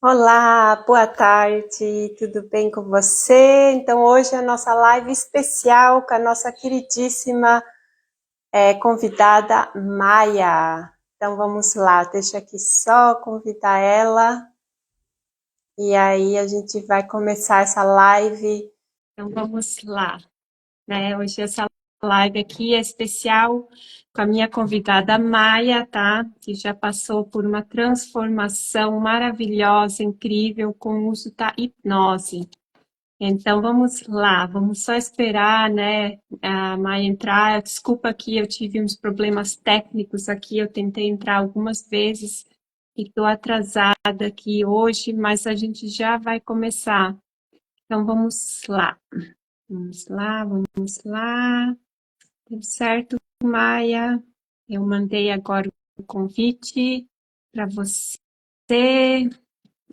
Olá, boa tarde, tudo bem com você? Então, hoje é a nossa live especial com a nossa queridíssima convidada Maia. Então, vamos lá, deixa aqui só convidar ela e aí a gente vai começar essa live. Então, vamos lá, né? Hoje essa live aqui é especial com a minha convidada Maia, tá? Que já passou por uma transformação maravilhosa, incrível, com o uso da hipnose. Então, vamos lá, vamos só esperar, né, a Maia entrar. Desculpa que eu tive uns problemas técnicos aqui, eu tentei entrar algumas vezes e estou atrasada aqui hoje, mas a gente já vai começar. Então, vamos lá, vamos lá, vamos lá. Tudo certo, Maia? Eu mandei agora o convite para você.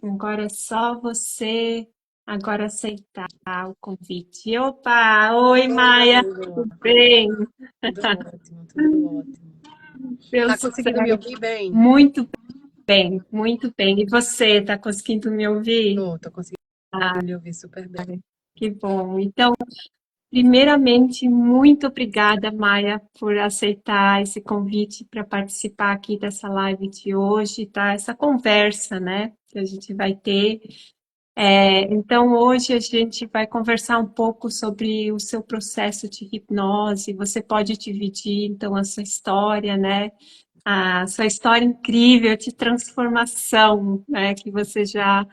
Agora é só você agora aceitar o convite. Opa! Oi, Maia! Oi, Tudo bem? tudo ótimo, tudo ótimo. Deu Tá conseguindo me certo. ouvir bem? Muito bem, muito bem. E você, está conseguindo me ouvir? Tô conseguindo Ah, lhe ouvir super bem. que bom. Então, primeiramente, muito obrigada, Maia, por aceitar esse convite para participar aqui dessa live de hoje, tá? Essa conversa, né, que a gente vai ter. Então, hoje a gente vai conversar um pouco sobre o seu processo de hipnose. Você pode dividir, então, a sua história, né? A sua história incrível de transformação, né? Que você já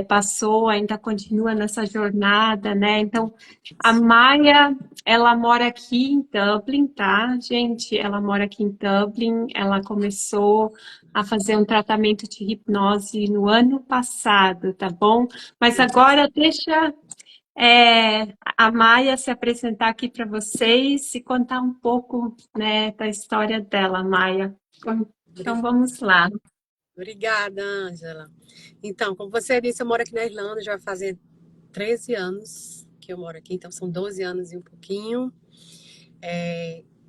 passou, ainda continua nessa jornada, né? Então, a Maia, ela mora aqui em Dublin, tá, gente? Ela mora aqui em Dublin. Ela começou a fazer um tratamento de hipnose no ano passado, tá bom? Mas agora deixa a Maia se apresentar aqui para vocês e contar um pouco, né, da história dela, Maia. Então, Obri- vamos lá. Obrigada, Ângela. Então, como você disse, eu moro aqui na Irlanda, já vai fazer 13 anos que eu moro aqui, então são 12 anos e um pouquinho.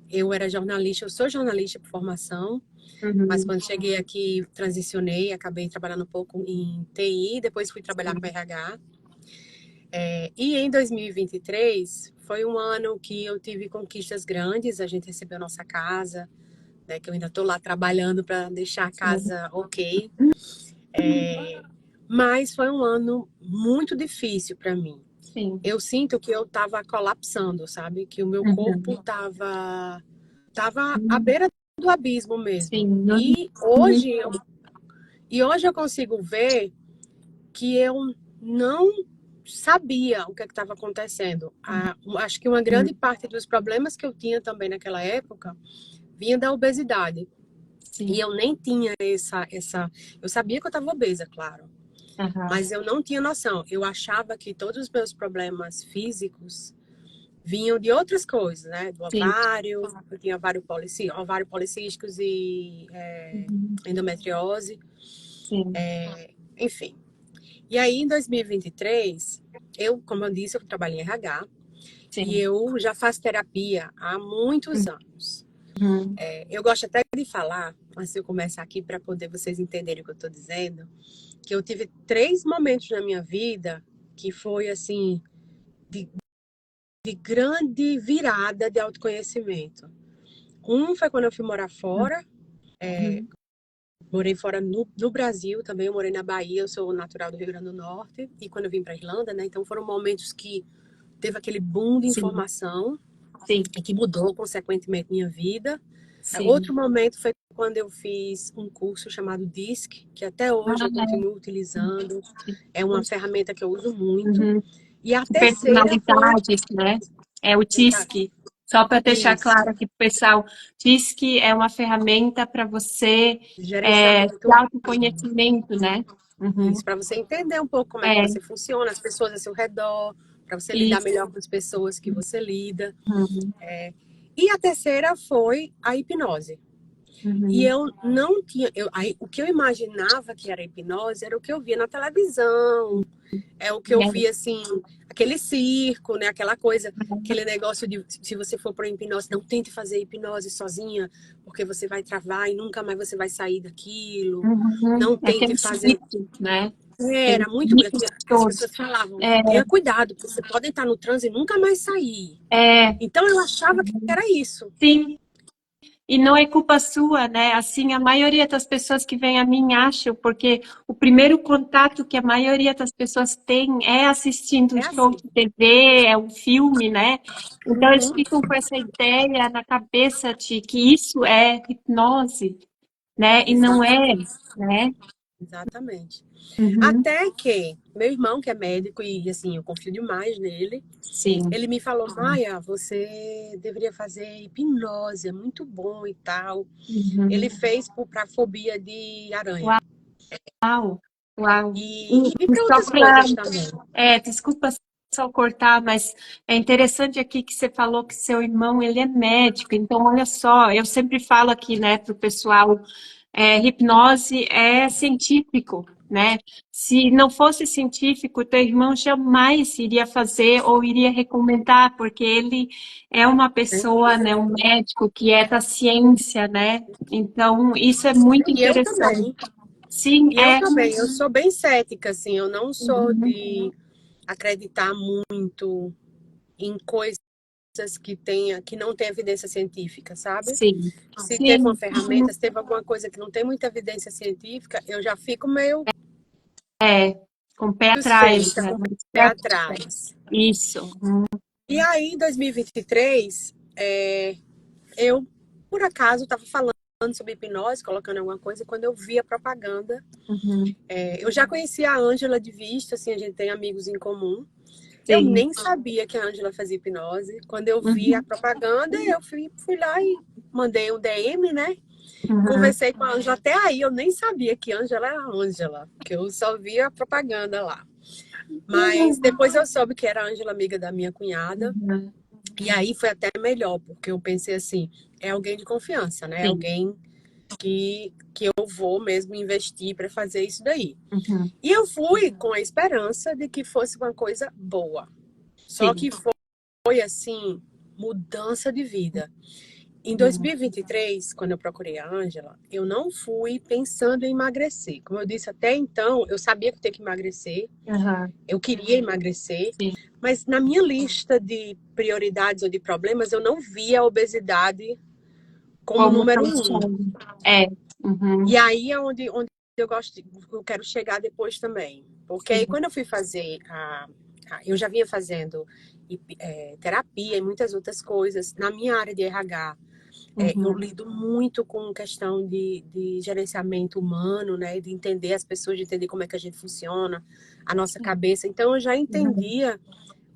Eu era jornalista, eu sou jornalista por formação, mas Uhum, quando cheguei aqui, transicionei, acabei trabalhando um pouco em TI, depois fui trabalhar com sim. RH. E em 2023 foi um ano que eu tive conquistas grandes. A gente recebeu nossa casa, né, que eu ainda estou lá trabalhando para deixar a Sim. casa ok. Mas foi um ano muito difícil para mim. Sim. Eu sinto que eu estava colapsando, sabe? Que o meu corpo Uhum. tava à beira do abismo mesmo. Sim. E hoje eu consigo ver que eu não sabia o que estava acontecendo. Acho que uma grande parte dos problemas que eu tinha também naquela época vinha da obesidade. E Sim. eu nem tinha eu sabia que eu estava obesa, claro, Aham. mas eu não tinha noção. Eu achava que todos os meus problemas físicos vinham de outras coisas, né? Do Sim. ovário, eu tinha ovário policísticos e Uhum. endometriose, Sim. enfim. E aí, em 2023, como eu disse, eu trabalho em RH e Sim. eu já faço terapia há muitos anos. Uhum. Eu gosto até de falar, antes de eu começar aqui, para poder vocês entenderem o que eu estou dizendo, que eu tive 3 momentos na minha vida que foi assim, de grande virada de autoconhecimento. Um foi quando eu fui morar fora, Uhum. morei fora no Brasil também, eu morei na Bahia, eu sou natural do Rio Grande do Norte, e quando eu vim para Irlanda, né? Então foram momentos que teve aquele boom de Sim. informação Sim. e que mudou consequentemente minha vida. Outro Sim. momento foi quando eu fiz um curso chamado DISC, que até hoje eu Ah, continuo utilizando, é uma ferramenta que eu uso muito. uhum. E a De terceira foi personalidades, né? É o exato, TISC. Só para deixar isso, claro aqui para o pessoal, TISC é uma ferramenta para você de gerenciamento mesmo. autoconhecimento, né? Uhum. Isso, para você entender um pouco como é que É, você funciona, as pessoas ao seu redor, para você lidar isso. melhor com as pessoas que você lida. Uhum. E a terceira foi a hipnose. E Uhum. eu não tinha. O que eu imaginava que era hipnose era o que eu via na televisão, é o que eu via assim, aquele circo, né? Aquela coisa, aquele negócio de se você for para hipnose, não tente fazer hipnose sozinha, porque você vai travar e nunca mais você vai sair daquilo. Uhum. Não É tente aquele fazer. chip, né? Era muito. As pessoas falavam, tenha cuidado, porque você pode estar no transe e nunca mais sair. Então eu achava que era isso. Sim. E não é culpa sua, né? Assim, a maioria das pessoas que vêm a mim acham, porque o primeiro contato que a maioria das pessoas tem é assistindo um É show assim. de TV, é um filme, né? Então eles ficam com essa ideia na cabeça de que isso é hipnose, né? E não é, Exatamente. né? Exatamente. Uhum. Até que meu irmão, que é médico, e assim, eu confio demais nele, Sim. ele me falou, Maia, você deveria fazer hipnose, é muito bom e tal. Ele Uhum. fez para fobia de aranha. Uau, uau. E para Só outras para coisas também. desculpa só cortar, mas é interessante aqui que você falou que seu irmão, ele é médico, então olha só, eu sempre falo aqui, né, para o pessoal, hipnose é científico, né? Se não fosse científico, teu irmão jamais iria fazer ou iria recomendar, porque ele é uma pessoa, né, um médico que é da ciência, né? Então, isso é muito E eu interessante. também. Sim, E eu também. Eu sou bem cética, assim. Eu não sou Uhum. de acreditar muito em coisas que não tem evidência científica, sabe? Sim, Se teve uma sim, ferramenta, se teve alguma coisa que não tem muita evidência científica, eu já fico meio com o pé atrás, suspeita, né? com o pé atrás. Isso. E aí, em 2023, eu, por acaso, estava falando sobre hipnose, colocando alguma coisa, quando eu vi a propaganda. Uhum. Eu já conhecia a Ângela de vista, assim, a gente tem amigos em comum. Eu Sim. nem sabia que a Ângela fazia hipnose. Quando eu vi a Uhum. propaganda, eu fui lá e mandei um DM, né? Uhum. Conversei com a Ângela. Até aí eu nem sabia que Ângela era a Ângela, porque eu só via a propaganda lá. Mas depois eu soube que era a Ângela, amiga da minha cunhada. Uhum. E aí foi até melhor, porque eu pensei assim, é alguém de confiança, né? É Sim. alguém que eu vou mesmo investir para fazer isso daí. Uhum. E eu fui com a esperança de que fosse uma coisa boa. Só Sim. que foi assim, mudança de vida. Em Uhum. 2023, quando eu procurei a Ângela, eu não fui pensando em emagrecer. Como eu disse até então, eu sabia que eu tinha que emagrecer, Uhum. eu queria emagrecer, Sim. mas na minha lista de prioridades ou de problemas, eu não via a obesidade como Como número um. funciona? É. Uhum. E aí é onde eu quero chegar depois também. Porque aí Sim. quando eu fui fazer eu já vinha fazendo terapia e muitas outras coisas. Na minha área de RH, eu Uhum. lido muito com questão de gerenciamento humano, né? De entender as pessoas, de entender como é que a gente funciona, a nossa cabeça. Então eu já Uhum. entendia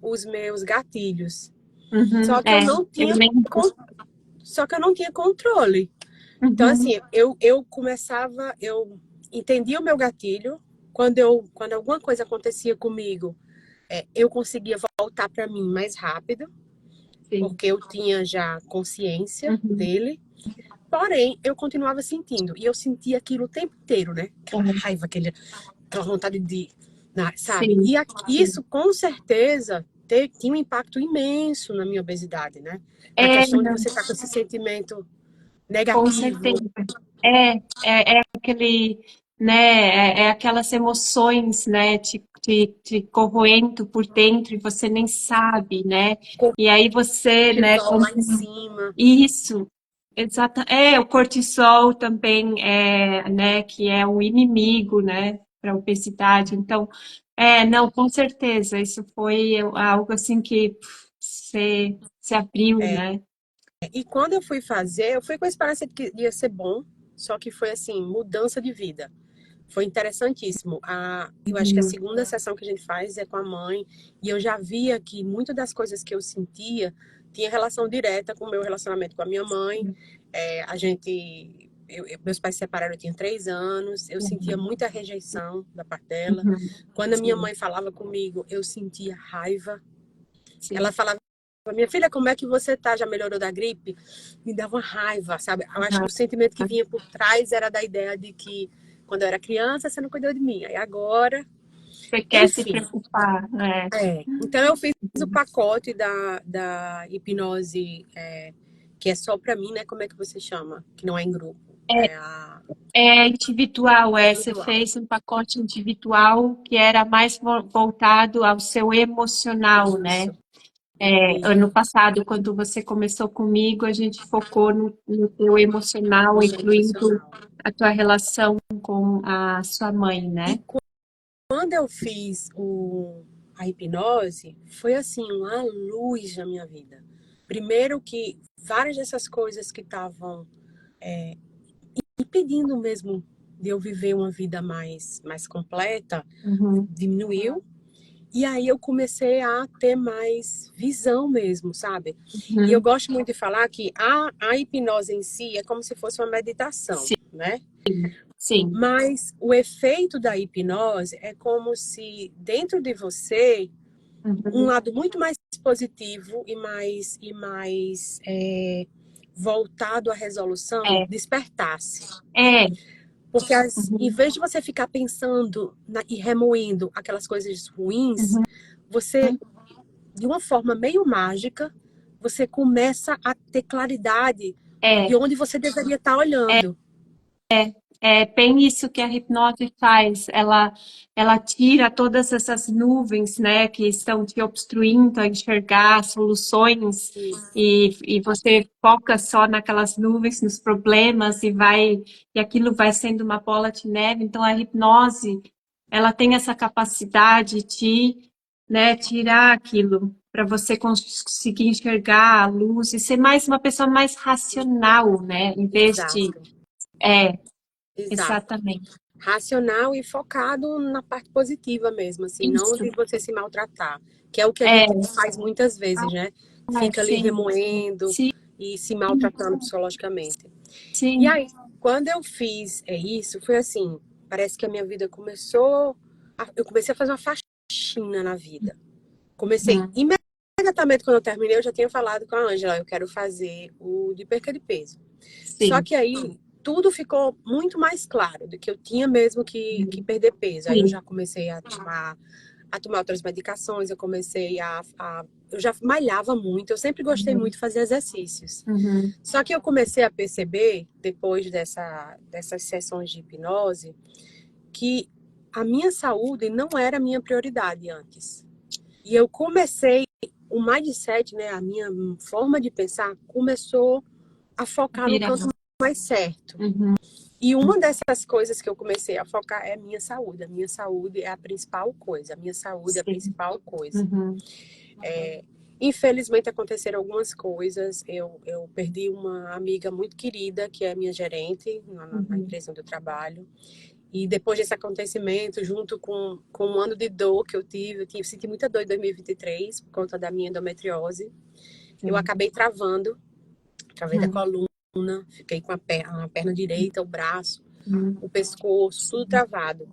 os meus gatilhos. Uhum. Só que eu não Eu tinha, lembro. só que eu não tinha controle. Então, Uhum. assim, eu entendia o meu gatilho, quando alguma coisa acontecia comigo, eu conseguia voltar para mim mais rápido, Sim. porque eu tinha já consciência Uhum. dele, porém, eu continuava sentindo, e eu sentia aquilo o tempo inteiro, né? Aquela Uhum. raiva, aquela vontade de, sabe? Sim. Sim. Isso, com certeza, tinha um impacto imenso na minha obesidade, né? Na É, questão de você estar com esse sentimento com negativo. certeza. É aquele, né, é aquelas emoções, né, te corroendo por dentro e você nem sabe, né? E aí você, né, Cortisol lá em cima. isso, exata, o cortisol também é, né, que é o inimigo, né, para a obesidade. Então, não, com certeza, isso foi algo assim que se abriu, né? E quando eu fui fazer, eu fui com a esperança de que ia ser bom, só que foi assim, mudança de vida. Foi interessantíssimo. Eu acho que a Uhum, segunda sessão que a gente faz é com a mãe, e eu já via que muitas das coisas que eu sentia tinha relação direta com o meu relacionamento com a minha mãe. A gente. Meus pais se separaram, eu tinha 3 anos, eu sentia uhum, muita rejeição da parte dela. uhum. Quando a minha Sim, mãe falava comigo, eu sentia raiva. Ela sim. falava, minha filha, como é que você tá? Já melhorou da gripe? Me dava uma raiva, sabe? Eu acho que o sentimento que vinha por trás era da ideia de que quando eu era criança, você não cuidou de mim. Aí agora, Você quer se enfim. preocupar, né? Então eu fiz o pacote da hipnose, que é só pra mim, né? Como é que você chama? Que não é em grupo. É individual, você Individual. fez um pacote individual que era mais voltado ao seu emocional, né? Isso, Ano isso. passado, quando você começou comigo, a gente focou no teu emocional, No meu incluindo emocional. a tua relação com a sua mãe, E né? quando eu fiz a hipnose, foi assim, uma luz na minha vida. Primeiro que várias dessas coisas que estavam impedindo mesmo de eu viver uma vida mais completa, Uhum, diminuiu. E aí eu comecei a ter mais visão mesmo, sabe? E eu uhum, gosto muito de falar que a hipnose em si é como se fosse uma meditação, sim, né? sim, Mas o efeito da hipnose é como se dentro de você um uhum, lado muito mais positivo e mais voltado à resolução é, despertasse. é, Porque em uhum, vez de você ficar pensando e remoendo aquelas coisas ruins, uhum, você, de uma forma meio mágica, você começa a ter claridade é, de onde você deveria estar olhando. é bem isso que a hipnose faz. Ela tira todas essas nuvens, né, que estão te obstruindo a enxergar soluções Isso, e você foca só naquelas nuvens, nos problemas e aquilo vai sendo uma bola de neve. Então a hipnose, ela tem essa capacidade de, né, tirar aquilo para você conseguir enxergar a luz e ser mais uma pessoa mais racional, né, em vez de exato, é, exato. exatamente. Racional e focado na parte positiva mesmo, assim, não Isso. de você se maltratar, que é o que a É, gente faz muitas vezes, né? Fica ali sim, remoendo sim, e se maltratando psicologicamente. E sim. aí, quando eu fiz isso, foi assim, parece que a minha vida começou, eu comecei a fazer uma faxina na vida. Comecei Uhum, imediatamente quando eu terminei, eu já tinha falado com a Ângela, eu quero fazer o de perca de peso. Só sim, que aí tudo ficou muito mais claro do que eu tinha mesmo que perder peso. Aí eu sim. já comecei a tomar outras medicações, eu já malhava muito, eu sempre gostei muito Uhum, de fazer exercícios. uhum. Só que eu comecei a perceber, depois dessas sessões de hipnose, que a minha saúde não era a minha prioridade antes. E eu comecei, o mindset, né, a minha forma de pensar, começou a focar no Virar. canto mais certo. Uhum, E uma dessas coisas que eu comecei a focar é a minha saúde. A minha saúde é a principal coisa. A minha saúde é a sim. principal coisa. Uhum, Infelizmente aconteceram algumas coisas. Eu perdi uma amiga muito querida, que é minha gerente na uhum, empresa onde eu trabalho. E depois desse acontecimento, junto com um ano de dor que eu senti muita dor em 2023 por conta da minha endometriose. Eu sim. acabei travando, travei da Uhum, coluna, fiquei com a perna direita, o braço, uhum, o pescoço, tudo travado.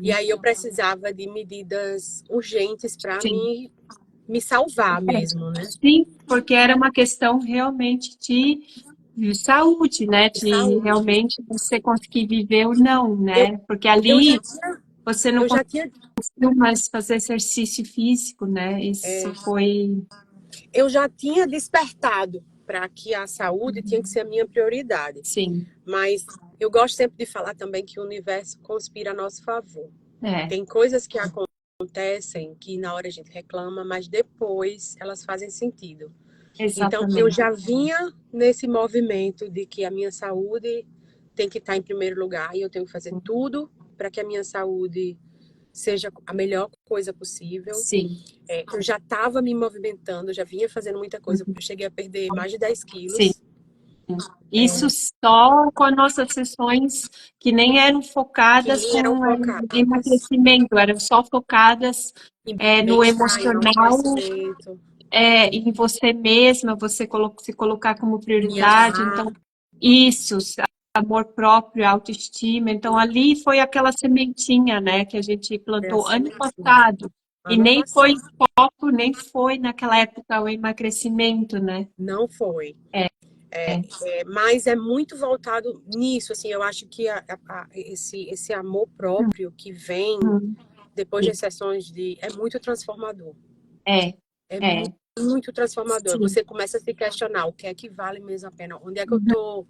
E uhum. aí eu precisava de medidas urgentes para Sim. me salvar É, mesmo, né? sim, porque era uma questão realmente de saúde, né? De De saúde. realmente você conseguir viver ou não, Eu, né? Porque eu já ali tinha, você não eu já tinha, conseguiu mais fazer exercício físico, né? Isso foi. eu já tinha despertado para que a saúde tinha que ser a minha prioridade. Sim, Mas eu gosto sempre de falar também que o universo conspira a nosso favor. é, Tem coisas que acontecem que na hora a gente reclama, mas depois elas fazem sentido. Então, eu exatamente. já vinha nesse movimento de que a minha saúde tem que estar em primeiro lugar e eu tenho que fazer tudo para que a minha saúde seja a melhor coisa possível. Sim, Eu já estava me movimentando, já vinha fazendo muita coisa. uhum, Eu cheguei a perder mais de 10 sim. quilos. Isso só com as nossas sessões que nem eram Que focadas nem eram com focadas emagrecimento, eram só focadas em no bem-estar, em emocional, autoconhecimento, em você mesma, você se colocar como me prioridade. amar. Então, isso, amor próprio, autoestima. Então, ali foi aquela sementinha, né, que a gente Foi a plantou ano sementinha. passado. E Ano nem foi passado. foco, nem foi naquela época o emagrecimento, né? Não foi. É, é. Mas é muito voltado nisso, assim, eu acho que esse amor próprio que vem Uhum. depois das sessões é muito transformador. É, É é, muito transformador. sim. Você começa a se questionar o que é que vale mesmo a pena, onde é que eu Uhum. tô,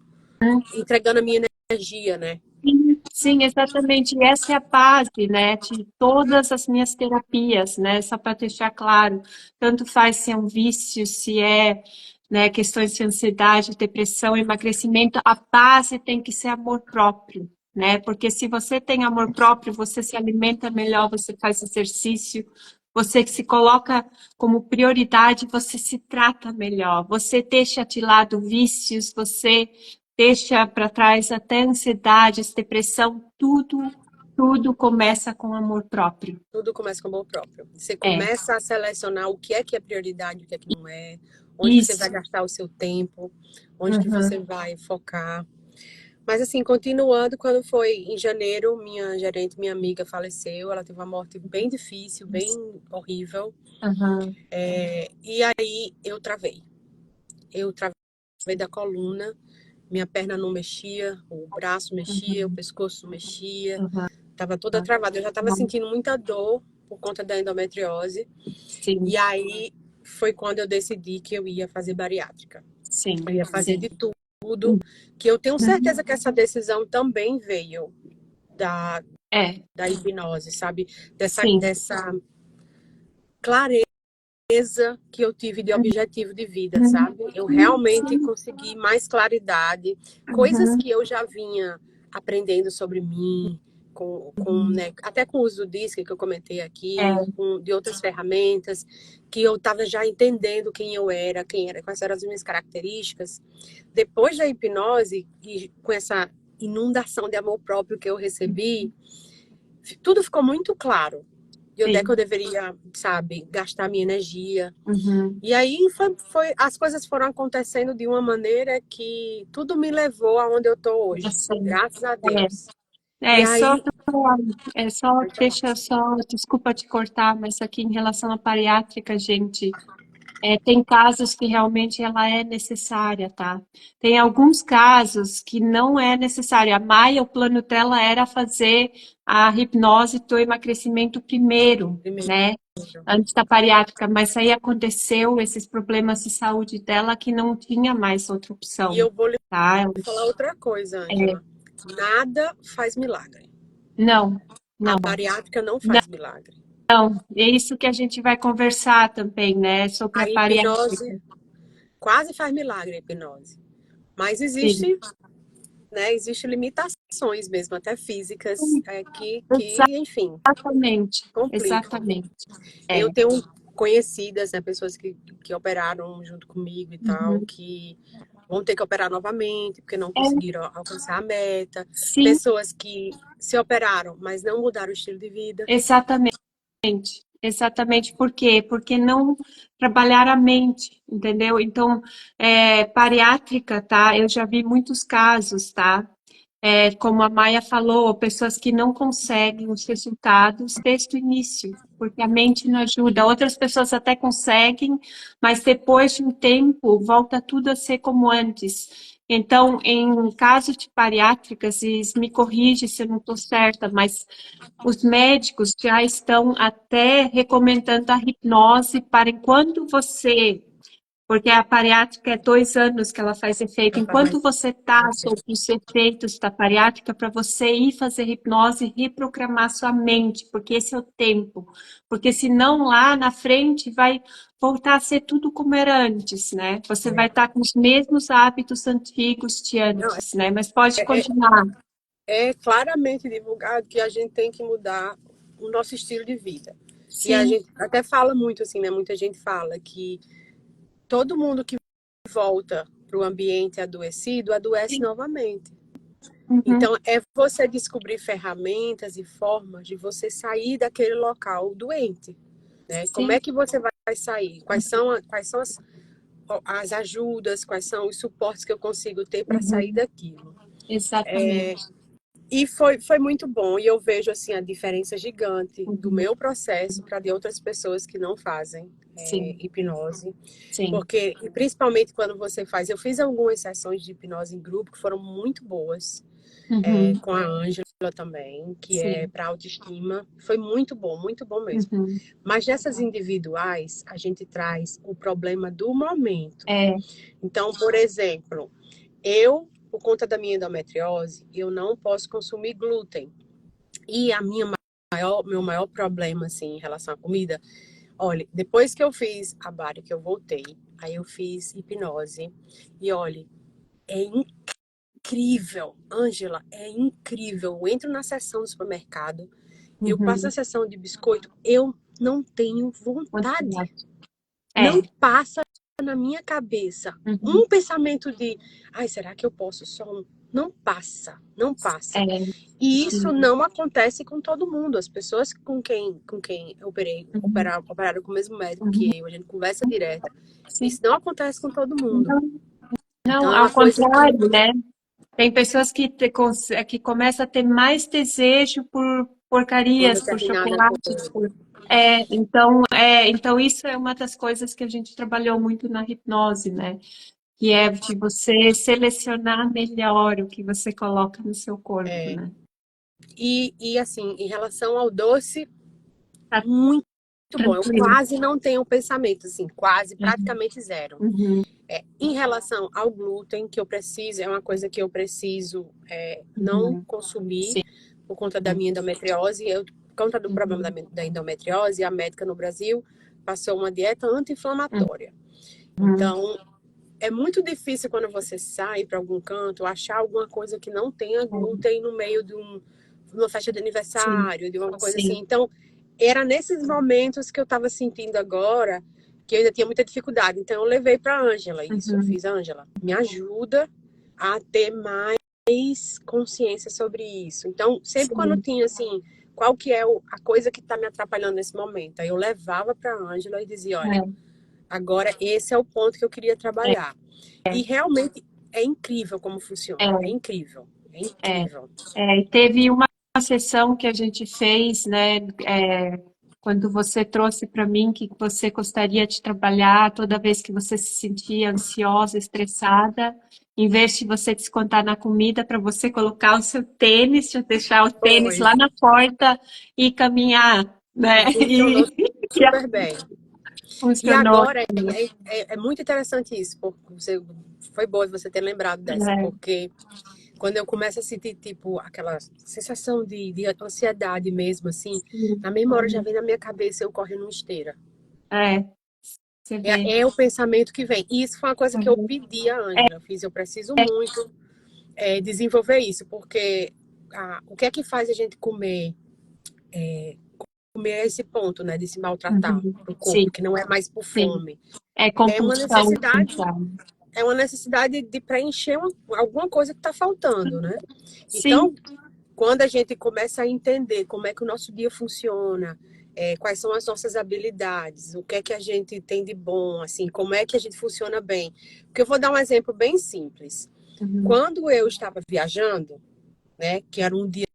entregando a minha energia, né? Sim, sim, exatamente. E essa é a base, né, de todas as minhas terapias, né? Só para deixar claro, tanto faz se é um vício, se é, né, questões de ansiedade, depressão, emagrecimento, a base tem que ser amor próprio, né? Porque se você tem amor próprio, você se alimenta melhor, você faz exercício, você se coloca como prioridade, você se trata melhor, você deixa de lado vícios, você deixa para trás até ansiedades, depressão, tudo começa com amor próprio. Tudo começa com amor próprio. Você É, começa a selecionar o que é prioridade, o que é que não é, onde você vai isso. gastar o seu tempo, onde que você Uhum, vai focar. Mas assim, continuando, quando foi em janeiro, minha gerente, minha amiga faleceu. Ela teve uma morte bem difícil, bem horrível. uhum, E aí eu travei. Eu travei da coluna, minha perna não mexia, o braço mexia, o uhum, pescoço mexia, uhum. tava toda travada. Eu já tava sentindo muita dor por conta da endometriose. E Sim, aí foi quando eu decidi que eu ia fazer bariátrica. Eu sim, ia fazer sim. de tudo, que eu tenho certeza que essa decisão também veio da, É, da hipnose, sabe? sim. Dessa clareza que eu tive de objetivo de vida, Uhum, sabe? Eu realmente sim. consegui mais claridade, coisas Uhum, que eu já vinha aprendendo sobre mim, uhum. né, até com o uso do disco que eu comentei aqui, É, de outras ferramentas, que eu estava já entendendo quem era, quais eram as minhas características. Depois da hipnose e com essa inundação de amor próprio que eu recebi, tudo ficou muito claro. De onde é que eu sim. deveria, sabe, gastar minha energia. Uhum, E aí as coisas foram acontecendo de uma maneira que tudo me levou aonde eu tô hoje, assim. graças a Deus. É, E é só, aí, é só, pode falar. deixa só, desculpa te cortar, mas aqui em relação à bariátrica, gente, tem casos que realmente ela é necessária, tá? Tem alguns casos que não é necessária. A Maia, o plano dela era fazer a hipnose do emagrecimento primeiro, Primeiro, né? Antes da bariátrica, mas aí aconteceu esses problemas de saúde dela que não tinha mais outra e opção, eu vou lhe tá? falar outra coisa, É, Ângela. Nada faz milagre. não, A não. bariátrica não faz milagre. É isso que a gente vai conversar também, né? Sobre A a hipnose bariátrica. quase faz milagre, a hipnose. Mas Sim, existe, né, existe limitações mesmo, até físicas, enfim, exatamente, complicam. exatamente. Eu É. tenho conhecidas, né, pessoas que operaram junto comigo e tal, Uhum. que vão ter que operar novamente porque não É, conseguiram alcançar a meta. sim, Pessoas que se operaram, mas não mudaram o estilo de vida. exatamente. Exatamente. Por quê? Porque não trabalhar a mente, entendeu? Então, bariátrica, tá? Eu já vi muitos casos, tá? Como a Maia falou, pessoas que não conseguem os resultados desde o início, porque a mente não ajuda. Outras pessoas até conseguem, mas depois de um tempo volta tudo a ser como antes. Então, em caso de bariátricas, e me corrige se eu não estou certa, mas os médicos já estão até recomendando a hipnose para enquanto você, porque a bariátrica é 2 anos que ela faz efeito, enquanto você está sob os efeitos da bariátrica, para você ir fazer hipnose e reprogramar sua mente, porque esse é o tempo. Porque senão lá na frente vai voltar a ser tudo como era antes, né? Você vai estar com os mesmos hábitos antigos de Não, antes, né? Mas pode é, continuar. é claramente divulgado que a gente tem que mudar o nosso estilo de vida. E a Sim. gente até fala muito assim, né? Muita gente fala que todo mundo que volta para o ambiente adoecido adoece novamente. Uhum. Então, é você descobrir ferramentas e formas de você sair daquele local doente, né? Como Sim. é que você vai sair? Quais são as ajudas, quais são os suportes que eu consigo ter para sair Uhum. daquilo? Exatamente. E foi muito bom. E eu vejo assim a diferença gigante do Uhum. meu processo para de outras pessoas que não fazem Sim, hipnose. sim. Porque, e principalmente quando você faz, eu fiz algumas sessões de hipnose em grupo que foram muito boas, Uhum. com a Ângela também, que é Sim. para autoestima. Foi muito bom mesmo. Uhum. Mas nessas individuais, a gente traz o problema do momento. É. Então, por exemplo, eu por conta da minha endometriose, eu não posso consumir glúten. E meu maior problema, assim, em relação à comida, olha, depois que eu fiz a bariátrica, que eu voltei, aí eu fiz hipnose, e olha, é incrível, Ângela, é incrível. Eu entro na seção do supermercado, eu passo na Uhum. seção de biscoito, eu não tenho vontade. Não É. passa na minha cabeça Uhum. um pensamento de, ai, será que eu posso só um? Não passa, não passa. É. E isso Sim. não acontece com todo mundo. As pessoas com quem eu Uhum. operaram com o mesmo médico Uhum. que eu, a gente conversa direta. Sim. Isso não acontece com todo mundo. Não, não, Então é ao uma coisa que contrário, né? Tem pessoas que começam a ter mais desejo por uma porcarias, por determinada chocolates, coisa. por... então isso é uma das coisas que a gente trabalhou muito na hipnose, né? Que é de você selecionar melhor o que você coloca no seu corpo, né? E assim, em relação ao doce, Tá muito bom. Eu tranquilo. quase não tenho pensamento, assim, quase, Uhum. praticamente zero. Uhum. Em relação ao glúten, que eu preciso, é uma coisa que eu preciso não Uhum. consumir Sim. por conta da minha endometriose. Por conta do problema Uhum. da endometriose, a médica no Brasil passou uma dieta anti-inflamatória. Uhum. Então, é muito difícil quando você sai para algum canto achar alguma coisa que não tenha glúten no meio de uma festa de Sim. aniversário, de uma coisa assim. Sim. Então, era nesses momentos que eu estava sentindo agora que eu ainda tinha muita dificuldade. Então, eu levei para a Ângela isso. Eu Uhum. fiz, Ângela, me ajuda a ter mais consciência sobre isso. Então, sempre quando Sim. tinha assim, qual que é a coisa que está me atrapalhando nesse momento, aí eu levava para a Ângela e dizia, olha, agora esse é o ponto que eu queria É. trabalhar. E realmente é incrível como É. funciona. É incrível. É É. incrível. Teve uma sessão que a gente fez, né, quando você trouxe para mim que você gostaria de trabalhar toda vez que você se sentia ansiosa, estressada, em vez de você descontar na comida, para você colocar o seu tênis, já deixar o tênis Foi. lá na porta e caminhar, né? E funcionou E super bem. E funcionou. agora é muito interessante isso, porque foi bom você ter lembrado dessa, É, porque quando eu começo a sentir, tipo, aquela sensação de ansiedade mesmo, assim, sim. na mesma hora já vem na minha cabeça eu correndo numa esteira. É, você vê. É o pensamento que vem. E isso foi uma coisa que eu Uhum. pedi a Ângela. Eu fiz, eu preciso muito desenvolver isso, porque o que é que faz a gente comer a esse ponto, né, de se maltratar Uhum. o Sim, corpo, que não é mais por sim. fome. É É uma compulsão, necessidade, então. é uma necessidade de preencher alguma coisa que está faltando, né? Sim. Então, quando a gente começa a entender como é que o nosso dia funciona, quais são as nossas habilidades, o que é que a gente tem de bom, assim, como é que a gente funciona bem. Porque eu vou dar um exemplo bem simples. Uhum. Quando eu estava viajando, né, que era um dia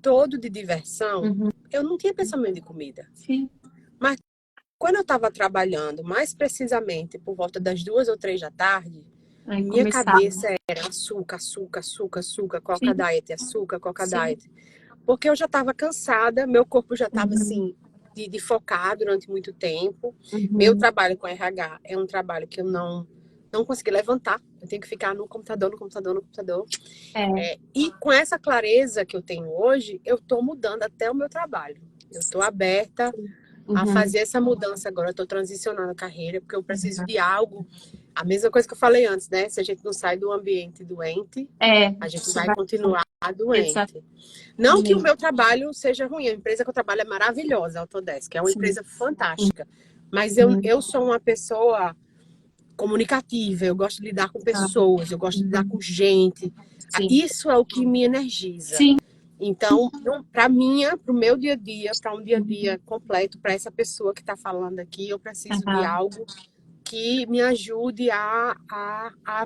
todo de diversão, Uhum. eu não tinha pensamento de comida. Sim. Mas quando eu estava trabalhando, mais precisamente por volta das 2 ou 3 da tarde, Aí minha começava. cabeça era açúcar, açúcar, açúcar, açúcar, coca Sim, diet, açúcar, coca sim. diet. Porque eu já estava cansada, meu corpo já estava Uhum. assim, de focar durante muito tempo. Meu Uhum. trabalho com RH é um trabalho que eu não consegui levantar. Eu tenho que ficar no computador, no computador, no computador. É. E com essa clareza que eu tenho hoje, eu estou mudando até o meu trabalho. Eu estou aberta a Uhum. fazer essa mudança agora. Eu estou transicionando a carreira, porque eu preciso Uhum. de algo. A mesma coisa que eu falei antes, né? Se a gente não sai do ambiente doente, É, a gente você vai vai. continuar doente. Não que o Exatamente. meu trabalho seja ruim, a empresa que eu trabalho é maravilhosa, a Autodesk, é uma Sim. empresa fantástica. Mas eu sou uma pessoa comunicativa, eu gosto de lidar com Ah, pessoas, eu gosto de lidar uhum. com gente. Sim. Isso é o que me energiza. Sim. Então, para o meu dia a dia, para um dia a Uhum. dia completo, para essa pessoa que está falando aqui, eu preciso de Aham. algo que me ajude a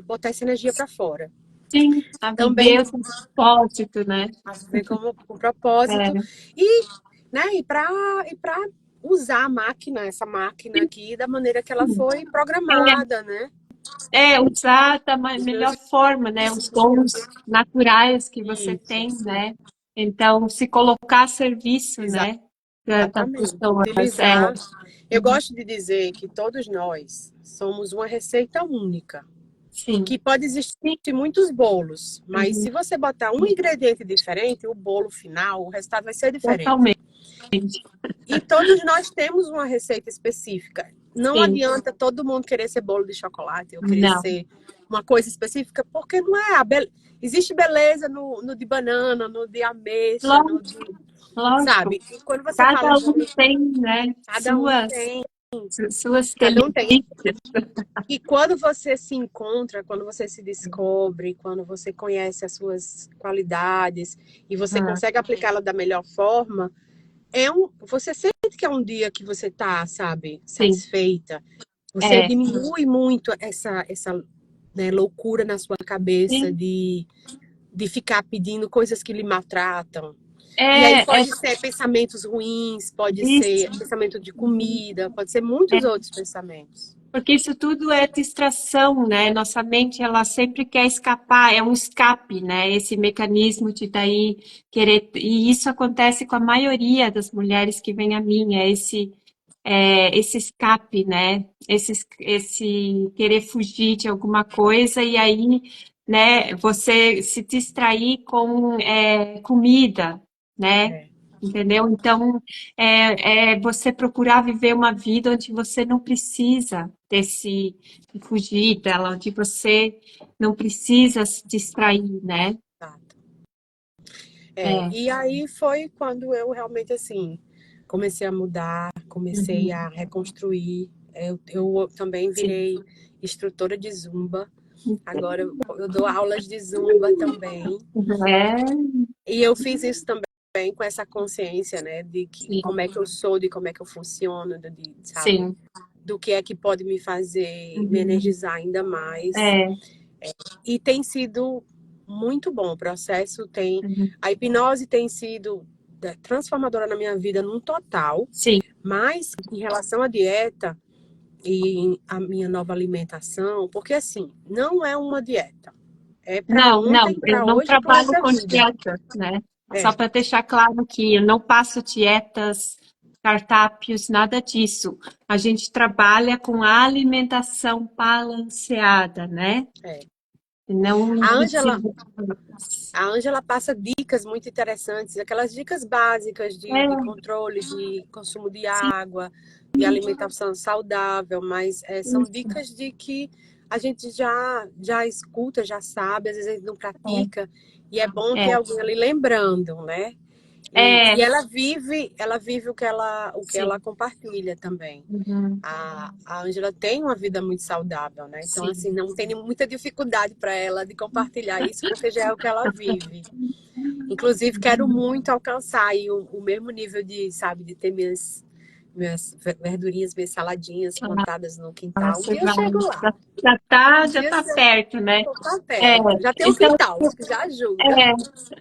botar essa energia para fora. Sim, a Também viver o seu propósito, né? a ver como um propósito É. e, né, e para usar a máquina, essa máquina aqui da maneira que ela Sim. foi programada, né? Usar da Os meus melhor forma, né? Os dons naturais que você isso, tem, né? Então, se colocar a serviço, né? Das exatamente. pessoas. É. Utilizar. Eu gosto de dizer que todos nós somos uma receita única. Sim. que pode existir muitos bolos, mas se você botar um ingrediente diferente, o bolo final, o resultado vai ser diferente. Totalmente. E todos nós temos uma receita específica. Não Sim. adianta todo mundo querer ser bolo de chocolate ou querer Não. ser uma coisa específica, porque não é. Existe beleza no de banana, no de ameixa, no Lógico, de. lógico. Sabe? E quando você fala Cada de. um tem, né, Cada um tem. suas Cada um tem. delícias. E quando você se encontra, quando você se descobre, quando você conhece as suas qualidades e você Ah, consegue aplicá-la da melhor forma, você sente que é um dia que você tá, sabe, sim, satisfeita. Você é, diminui muito essa né, loucura na sua cabeça sim, de ficar pedindo coisas que lhe maltratam. E aí é pode ser pensamentos ruins, pode isso. ser pensamento de comida, pode ser muitos outros pensamentos. Porque isso tudo é distração, né? Nossa mente, ela sempre quer escapar, é um escape, né? Esse mecanismo de daí querer. E isso acontece com a maioria das mulheres que vêm a mim, esse escape, né? Esse querer fugir de alguma coisa e aí, né? Você se distrair com comida, né? É. Entendeu? Então, é você procurar viver uma vida onde você não precisa desse fugir dela, onde você não precisa se distrair, né? Tá. É, E aí foi quando eu realmente, assim, comecei a mudar, comecei uhum, a reconstruir. Eu também sim. virei instrutora de Zumba. Agora eu dou aulas de Zumba também. É, E eu fiz isso também com essa consciência, né, de que, sim, como é que eu sou, de como é que eu funciono, sabe, sim. do que é que pode me fazer me Uhum, energizar ainda mais. é, E tem sido muito bom. O processo tem. uhum, A hipnose tem sido transformadora na minha vida num total, sim. mas em relação à dieta e a minha nova alimentação, porque assim, não é uma dieta. É para Não, não, ontem, eu para não hoje e pro resto trabalho da com vida. dietas, né? É, Só para deixar claro aqui, eu não passo dietas, cardápios, nada disso. A gente trabalha com alimentação balanceada, né? é. Não A precisa Ângela, de dietas. a Ângela passa dicas muito interessantes, aquelas dicas básicas de É, controle de consumo de sim, água, de alimentação saudável, mas são isso, dicas de que a gente já escuta, já sabe, às vezes a gente não pratica, e é bom ter é, alguém ali lembrando, né? E é, ela vive o que ela sim, compartilha também. uhum, A Ângela tem uma vida muito saudável, né? Então, sim. assim, não tem muita dificuldade para ela de compartilhar isso, porque já é o que ela vive. Inclusive, quero muito alcançar aí o mesmo nível de, sabe, de ter minhas verdurinhas, minhas saladinhas plantadas no Ah, quintal. Um você dia eu vai, chego lá. já Um dia tá eu perto, né? vou estar É, perto. Já tem um então, quintal, isso que já ajuda.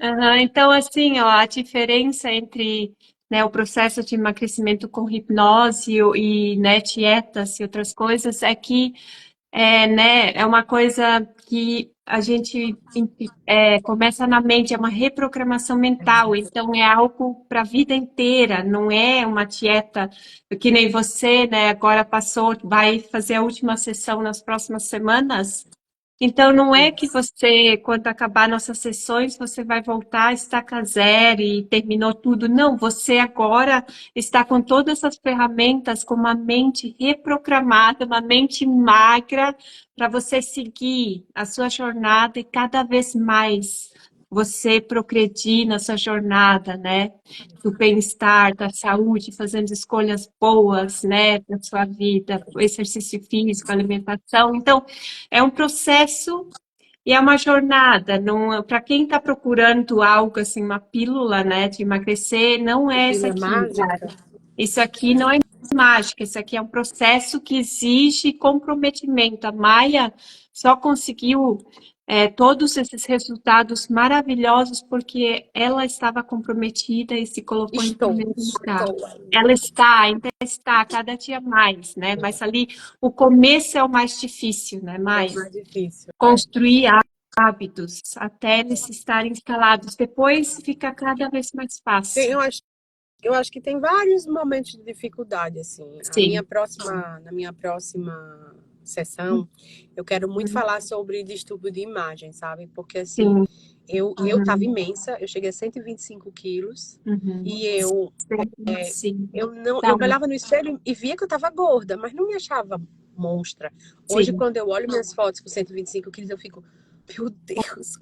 aham, então, assim, ó, a diferença entre, né, o processo de emagrecimento com hipnose e, né, dietas e outras coisas é que né, é uma coisa que a gente começa na mente, é uma reprogramação mental, então é algo para a vida inteira, não é uma dieta que nem você, né, agora passou, vai fazer a última sessão nas próximas semanas. Então, não é que você, quando acabar nossas sessões, você vai voltar a estaca zero e terminou tudo. Não, você agora está com todas as ferramentas, com uma mente reprogramada, uma mente magra, para você seguir a sua jornada e cada vez mais você progredir na sua jornada, né? Do bem-estar, da saúde, fazendo escolhas boas, né, da sua vida, o exercício físico, alimentação. Então, é um processo e é uma jornada. Não, para quem está procurando algo assim, uma pílula, né, de emagrecer, não é isso Pílula aqui, mágica. cara. Isso aqui não é mágica, isso aqui é um processo que exige comprometimento. A Maia só conseguiu todos esses resultados maravilhosos porque ela estava comprometida e se colocou em primeiro lugar. Estou Ela ainda. está, ainda está, cada dia mais, né? Mas ali o começo é o mais difícil, né, É o Maia? mais difícil. Construir hábitos até eles estarem instalados. Depois fica cada vez mais Tem, fácil. eu acho que tem vários momentos de dificuldade, assim. Sim. Na minha próxima sessão, eu quero muito falar sobre distúrbio de imagem, sabe? Porque assim, Sim. eu tava imensa, eu cheguei a 125 quilos Uhum. e Sim. eu não, Tá. eu me olhava no espelho e via que eu tava gorda, mas não me achava monstra. Hoje, Sim. quando eu olho minhas fotos com 125 quilos, eu fico, meu Deus,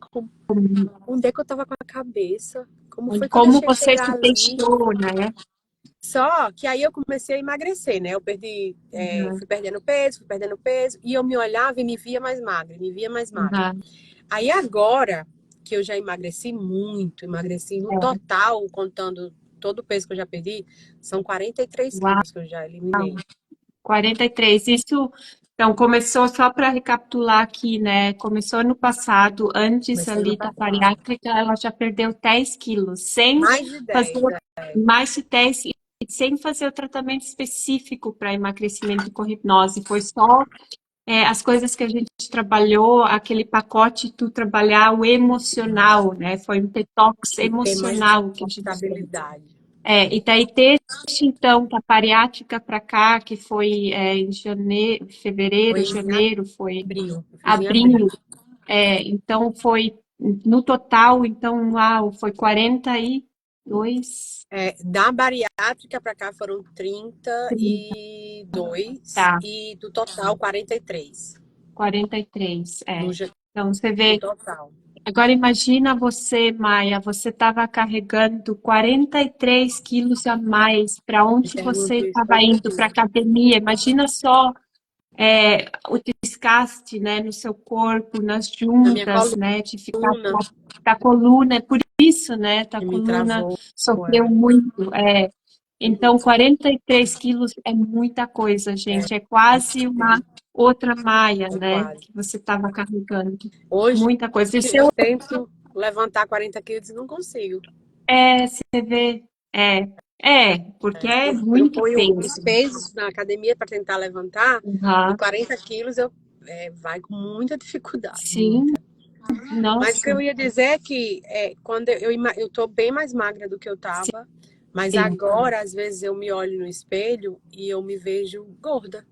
onde é que eu tava com a cabeça? Como foi que eu Como deixei você chegar se ali? deixou, né? Só que aí eu comecei a emagrecer, né? Uhum. Fui perdendo peso, e eu me olhava e me via mais magra, me via mais magra. Uhum. Aí agora que eu já emagreci muito, emagreci no É. total, contando todo o peso que eu já perdi, são 43 Uau, quilos que eu já eliminei. 43. Isso, então, começou, só para recapitular aqui, né? Começou no passado, antes Comecei no ali da passado. bariátrica, ela já perdeu 10 quilos, sem Mais de fazer 10, mais de 10 e sem fazer o tratamento específico para emagrecimento com hipnose. Foi só as coisas que a gente trabalhou, aquele pacote, tu trabalhar o emocional, né? Foi um detox e ter mais emocional que a gente fez. estabilidade. E daí desde então, da bariátrica para cá, que foi em janeiro, fevereiro, Foi em janeiro, foi abril, eu fiz em abril. abril. Então foi no total, então, uau, foi 42, Da bariátrica para cá foram 32 tá, e do total 43. 43, No, Então você no vê. total. Agora imagina você, Maia, você estava carregando 43 quilos a mais. Para Me onde você pergunto isso estava todo indo? Para dia. academia? Imagina só o desgaste, né, no seu corpo, nas Na minha juntas, né, de ficar coluna, a coluna. É por isso, né, a que me coluna travou. sofreu muito. Então, Muito. 43 quilos é muita coisa, gente. É quase uma outra Maia, É né, quase. que você estava carregando. Hoje Muita coisa. E eu seu tento levantar 40 quilos e não consigo. Você vê, porque é Eu muito ponho os peso. pesos na academia para tentar levantar e Uhum. 40 quilos vai com muita dificuldade, Sim, muita. Mas o que nossa, eu ia dizer é que quando eu tô bem mais magra do que eu tava, mas sim. agora às vezes eu me olho no espelho e eu me vejo gorda,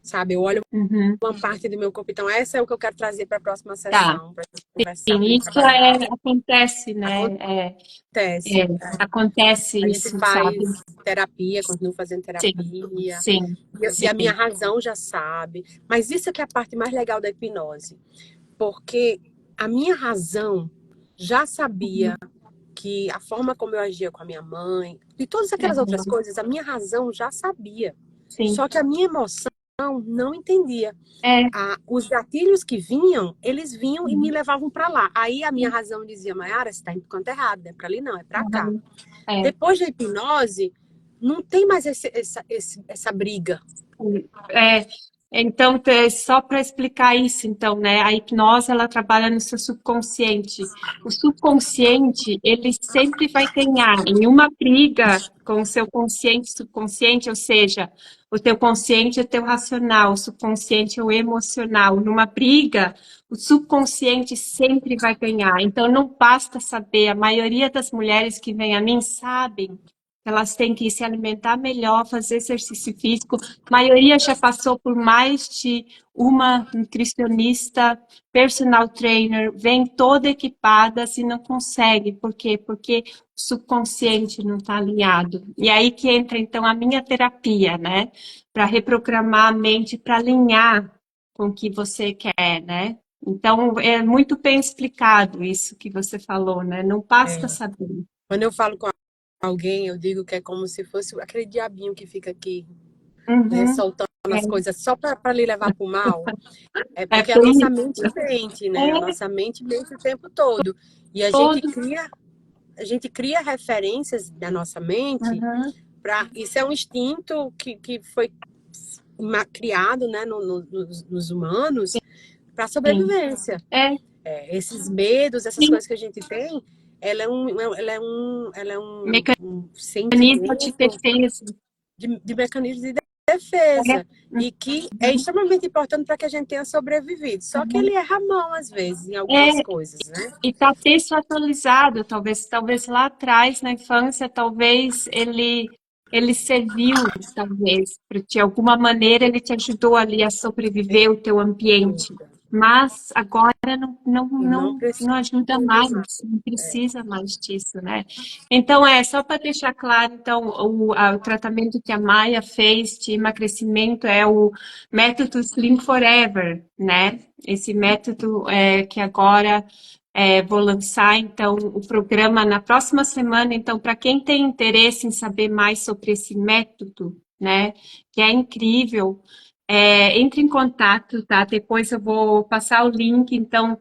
sabe? Eu olho Uhum. uma parte do meu corpo. Então essa é o que eu quero trazer para a próxima Tá. sessão, para conversar, Sim, para gente isso trabalhar. acontece, né? Acontece. Acontece A gente isso, sabe? faz terapia, continuo fazendo Sim, terapia, sim, e a minha sim. razão já sabe. Mas isso que é a parte mais legal da hipnose, porque a minha razão já sabia Uhum. que a forma como eu agia com a minha mãe, e todas aquelas outras Uhum. coisas, a minha razão já sabia. Sim. Só que a minha emoção não entendia. É. Os gatilhos que vinham, eles vinham e me Uhum. levavam para lá. Aí a minha razão dizia, Mayara, você está indo pro canto errado, não é para ali não, é para cá. Uhum. É. Depois da hipnose, não tem mais essa briga. É, então, só para explicar isso, então, né? A hipnose, ela trabalha no seu subconsciente. O subconsciente, ele sempre vai ganhar em uma briga com o seu consciente e subconsciente, ou seja, o teu consciente é teu racional, o subconsciente é o emocional. Numa briga, o subconsciente sempre vai ganhar. Então, não basta saber, a maioria das mulheres que vêm a mim sabem elas têm que se alimentar melhor, fazer exercício físico. A maioria já passou por mais de uma nutricionista, personal trainer, vem toda equipada se não consegue. Por quê? Porque o subconsciente não está alinhado. E aí que entra, então, a minha terapia, né? Para reprogramar a mente, para alinhar com o que você quer, né? Então, é muito bem explicado isso que você falou, né? Não basta saber. Quando eu falo com alguém, eu digo que é como se fosse aquele diabinho que fica aqui, né, Uhum. soltando as coisas só para lhe levar para o mal. É É porque a bem nossa mente mente, né? A nossa mente mente o tempo todo. E todo. a gente cria referências da nossa mente Uhum. para. Isso é um instinto que foi criado, né, nos humanos para Sim. sobrevivência. É, Esses medos, essas sim. coisas que a gente tem, ela é um Mecanismo de sentimento defesa. de mecanismo de defesa É. e que é extremamente importante para que a gente tenha sobrevivido. Só que Uhum. ele erra a mão às vezes em É, algumas coisas, né? e está desatualizado, talvez lá atrás, na infância, talvez ele ele serviu, talvez, de alguma maneira ele te ajudou ali a Sem sobreviver o teu ambiente. dúvida. Mas agora Não não precisa ajuda mais, mais. não É, precisa mais disso, né? Então, só para deixar claro, então, o tratamento que a Maia fez de emagrecimento é o método Slim Forever, né? Esse método que agora vou lançar, então, o programa na próxima semana. Então, para quem tem interesse em saber mais sobre esse método, né, que é incrível, entre em contato, tá? Depois eu vou passar o link. Então,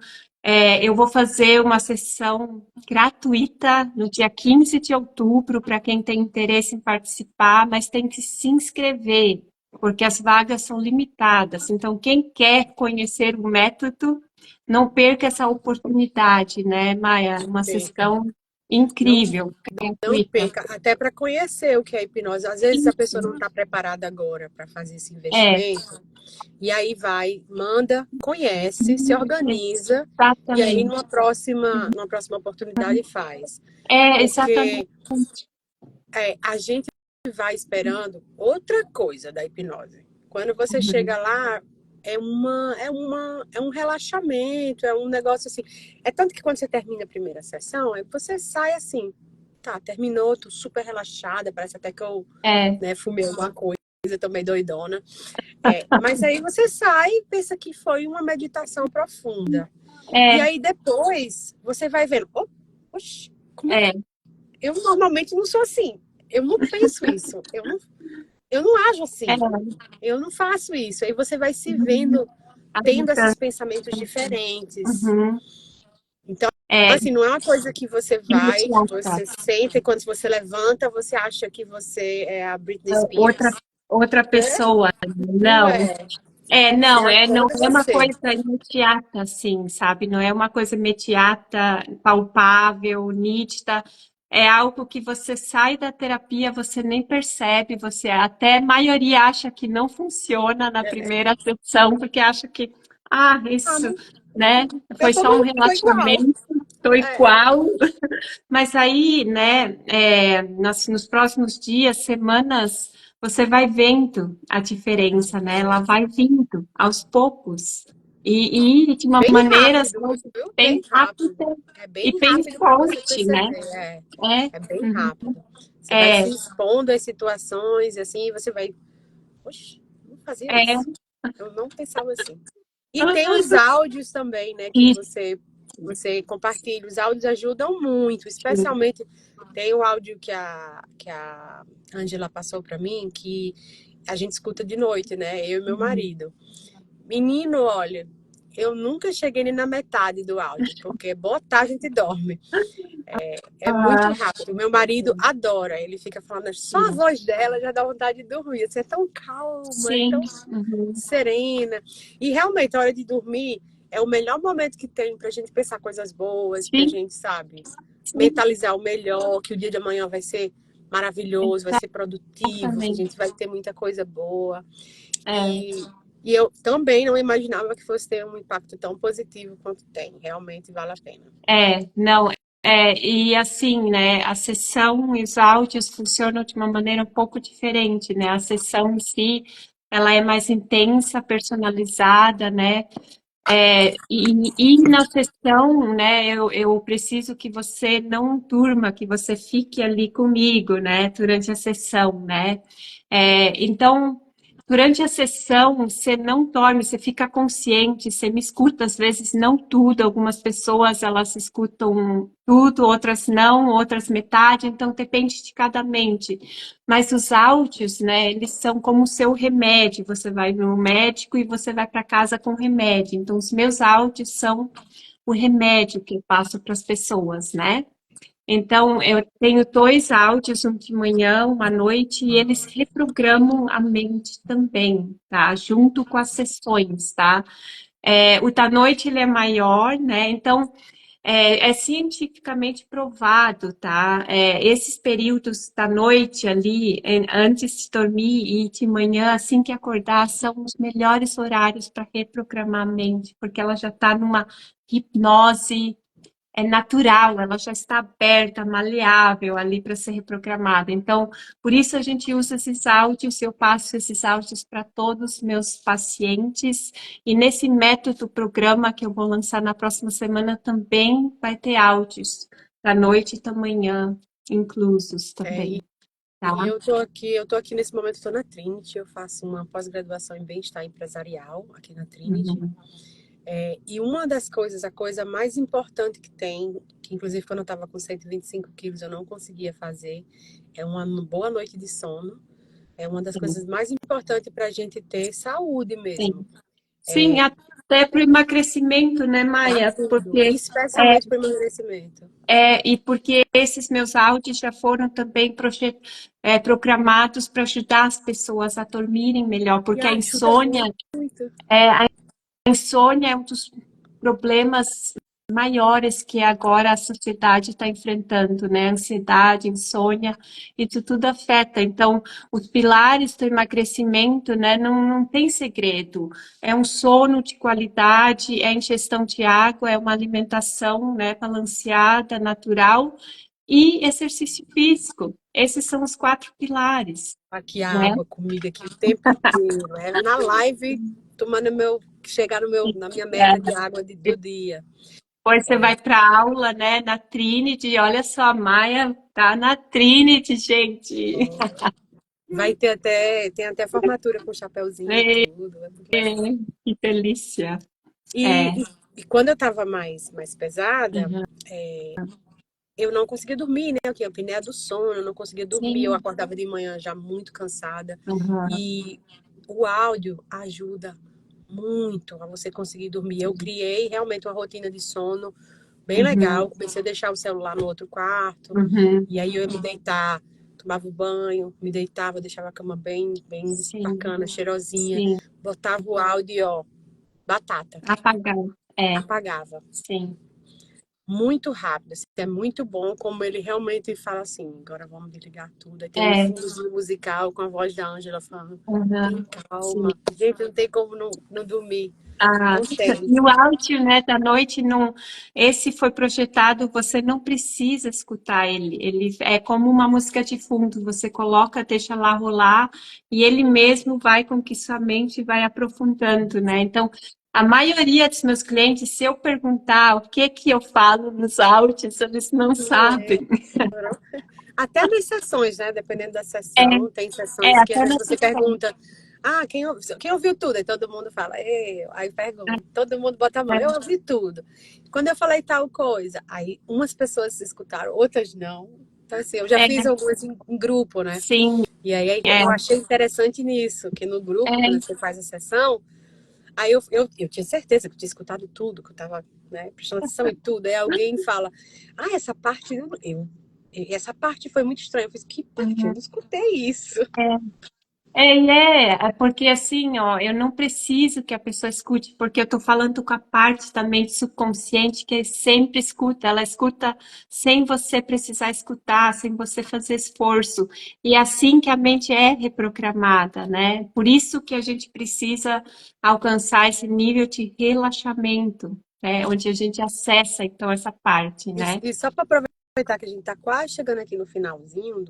eu vou fazer uma sessão gratuita no dia 15 de outubro para quem tem interesse em participar, mas tem que se inscrever, porque as vagas são limitadas. Então, quem quer conhecer o método, não perca essa oportunidade, né, Maia? Uma perca. sessão Não, incrível, não gratuita. perca. Até para conhecer o que é hipnose. Às vezes a pessoa não Isso. está preparada agora para fazer esse É, investimento. E aí vai, manda, conhece, se organiza. E aí exatamente. numa próxima oportunidade faz. Exatamente. Porque a gente vai esperando outra coisa da hipnose. Quando você chega lá, é um relaxamento, é um negócio assim. É tanto que quando você termina a primeira sessão, aí você sai assim, tá, terminou, tô super relaxada, parece até que eu, É, né, fumei alguma coisa, tô meio doidona. Mas aí você sai e pensa que foi uma meditação profunda. E é, aí depois você vai vendo, oh, oxe, como é, eu normalmente não sou assim. Eu não penso isso. Eu não ajo é. assim. Eu não faço isso. Aí você vai se vendo A tendo esses mudança. pensamentos diferentes. Uhum. Então, É, assim, não é uma coisa que você vai, imediata. você senta e quando você levanta, você acha que você é a Britney Outra, Spears. outra Né? pessoa. Não Não, é. Você não acorda é uma você. coisa imediata, assim, sabe? Não é uma coisa imediata, palpável, nítida. É algo que você sai da terapia, você nem percebe, você até a maioria acha que não funciona na primeira sessão, porque acha que, Ah, isso, não, né? eu Foi só um tô igual. relaxamento, estou É, igual. Mas aí, né, nos próximos dias, semanas, você vai vendo a diferença, né? Ela vai vindo aos poucos e de uma bem maneira assim, rápido, viu? bem Bem rápido. rápida É e bem bem rápido para você forte, né? perceber. É, É bem uhum, rápido. Você vai é, se expondo às situações, assim, e você vai. Oxe, não fazia é. isso. Eu não pensava assim. E tem os áudios também, né, que Isso, você compartilha. Os áudios ajudam muito, especialmente tem o áudio que a Angela passou para mim, que a gente escuta de noite, né? Eu e meu marido. Menino, olha, eu nunca cheguei nem na metade do áudio, porque botar a gente dorme. É muito ah, rápido. Meu marido adora. Ele fica falando, só a voz dela já dá vontade de dormir. Você é tão calma, é sim, tão uhum, serena. E realmente, a hora de dormir é o melhor momento que tem pra gente pensar coisas boas, pra sim, gente, sabe, sim, mentalizar o melhor, que o dia de amanhã vai ser maravilhoso, vai ser produtivo, que a exatamente. gente vai ter muita coisa boa. É. E, e eu também não imaginava que fosse ter um impacto tão positivo quanto tem. Realmente vale a pena. Não, e assim, né, a sessão e os áudios funcionam de uma maneira um pouco diferente, né? A sessão em si, ela é mais intensa, personalizada, né? E na sessão, né, eu preciso que você não durma, que você fique ali comigo, né, durante a sessão, né? Então, durante a sessão, você não dorme, você fica consciente, você me escuta, às vezes não tudo, algumas pessoas elas escutam tudo, outras não, outras metade, então depende de cada mente. Mas os áudios, né, eles são como o seu remédio, você vai no médico e você vai para casa com remédio. Então, os meus áudios são o remédio que eu passo para as pessoas, né? Então, eu tenho dois áudios, um de manhã, um à noite, e eles reprogramam a mente também, tá? Junto com as sessões, tá? O da noite, ele é maior, né? Então, é cientificamente provado, tá? Esses períodos da noite ali, antes de dormir e de manhã, assim que acordar, são os melhores horários para reprogramar a mente, porque ela já está numa hipnose é natural, ela já está aberta, maleável ali para ser reprogramada. Então, por isso a gente usa esses áudios, eu passo esses áudios para todos os meus pacientes, e nesse método programa que eu vou lançar na próxima semana também vai ter áudios, da noite e da manhã, inclusos É, também, tá? e eu tô aqui nesse momento, estou na Trinity, eu faço uma pós-graduação em bem-estar empresarial aqui na Trinity. Uhum. E uma das coisas, a coisa mais importante que tem, que inclusive quando eu estava com 125 quilos eu não conseguia fazer, é uma boa noite de sono. É uma das Sim, coisas mais importantes para a gente ter saúde sim. mesmo. Sim, até para o emagrecimento, né, Para Maia? tudo, Porque especialmente para o emagrecimento. e porque esses meus áudios já foram também programados para ajudar as pessoas a dormirem melhor, E porque ajuda muito. a insônia é um dos problemas maiores que agora a sociedade está enfrentando, né? Ansiedade, insônia, isso tudo afeta. Então, os pilares do emagrecimento, né, não tem segredo. É um sono de qualidade, é ingestão de água, é uma alimentação, né, balanceada, natural e exercício físico. Esses são os 4 pilares, Aqui a né? água comigo aqui o tempo inteiro. É na live, tomando chegar na minha meta de água do dia. Depois você vai para a aula, né, na Trinity. Olha só, a Maia tá na Trinity, gente. Tem até formatura com chapéuzinho e É, tudo. É muito legal. que delícia. E, É. e, e quando eu estava mais pesada, Uhum. eu não conseguia dormir, né? Eu tinha apneia do sono, eu não conseguia dormir. Eu Sim. acordava de manhã já muito cansada. Uhum. E o áudio ajuda muito a você conseguir dormir. Eu criei realmente uma rotina de sono bem legal. Uhum. Comecei a deixar o celular no outro quarto. Uhum. E aí eu ia me deitar, tomava o banho, me deitava, deixava a cama bem Sim. bacana, cheirosinha. Sim. Botava o áudio e, ó, batata. Apagar. É, Apagava. sim. Muito rápido. Assim, é muito bom como ele realmente fala assim, agora vamos desligar tudo. Aí tem um É. fundo musical com a voz da Ângela falando, tem Uhum. Sim. calma. Gente, não tem como não dormir. Ah, Não tem. e o áudio, né, da noite, não, esse foi projetado, você não precisa escutar ele. Ele é como uma música de fundo, você coloca, deixa lá rolar, e ele mesmo vai com que sua mente vai aprofundando, né? Então, a maioria dos meus clientes, se eu perguntar o que eu falo nos áudios, eles não É, sabem. até nas sessões, né? Dependendo da É, sessão, tem sessões que às até vezes na você sessão. pergunta, quem ouviu tudo? Aí todo mundo fala, eu. Aí pergunta, todo mundo bota a mão, eu ouvi tudo. Quando eu falei tal coisa, aí umas pessoas escutaram, outras não. Então, assim, eu já É, fiz é, algumas em grupo, né? sim, E aí é, eu achei interessante nisso, que no grupo, quando é, você faz a sessão, aí eu tinha certeza que eu tinha escutado tudo, que eu estava, né, prestando atenção em tudo. Aí alguém fala, essa parte essa parte foi muito estranha. Eu fiz, que parte? Eu uhum. não escutei isso. É porque assim, ó, eu não preciso que a pessoa escute, porque eu estou falando com a parte também subconsciente que sempre escuta, ela escuta sem você precisar escutar, sem você fazer esforço. E é assim que a mente é reprogramada, né? Por isso que a gente precisa alcançar esse nível de relaxamento, né? Onde a gente acessa então essa parte, né? E só para aproveitar que a gente está quase chegando aqui no finalzinho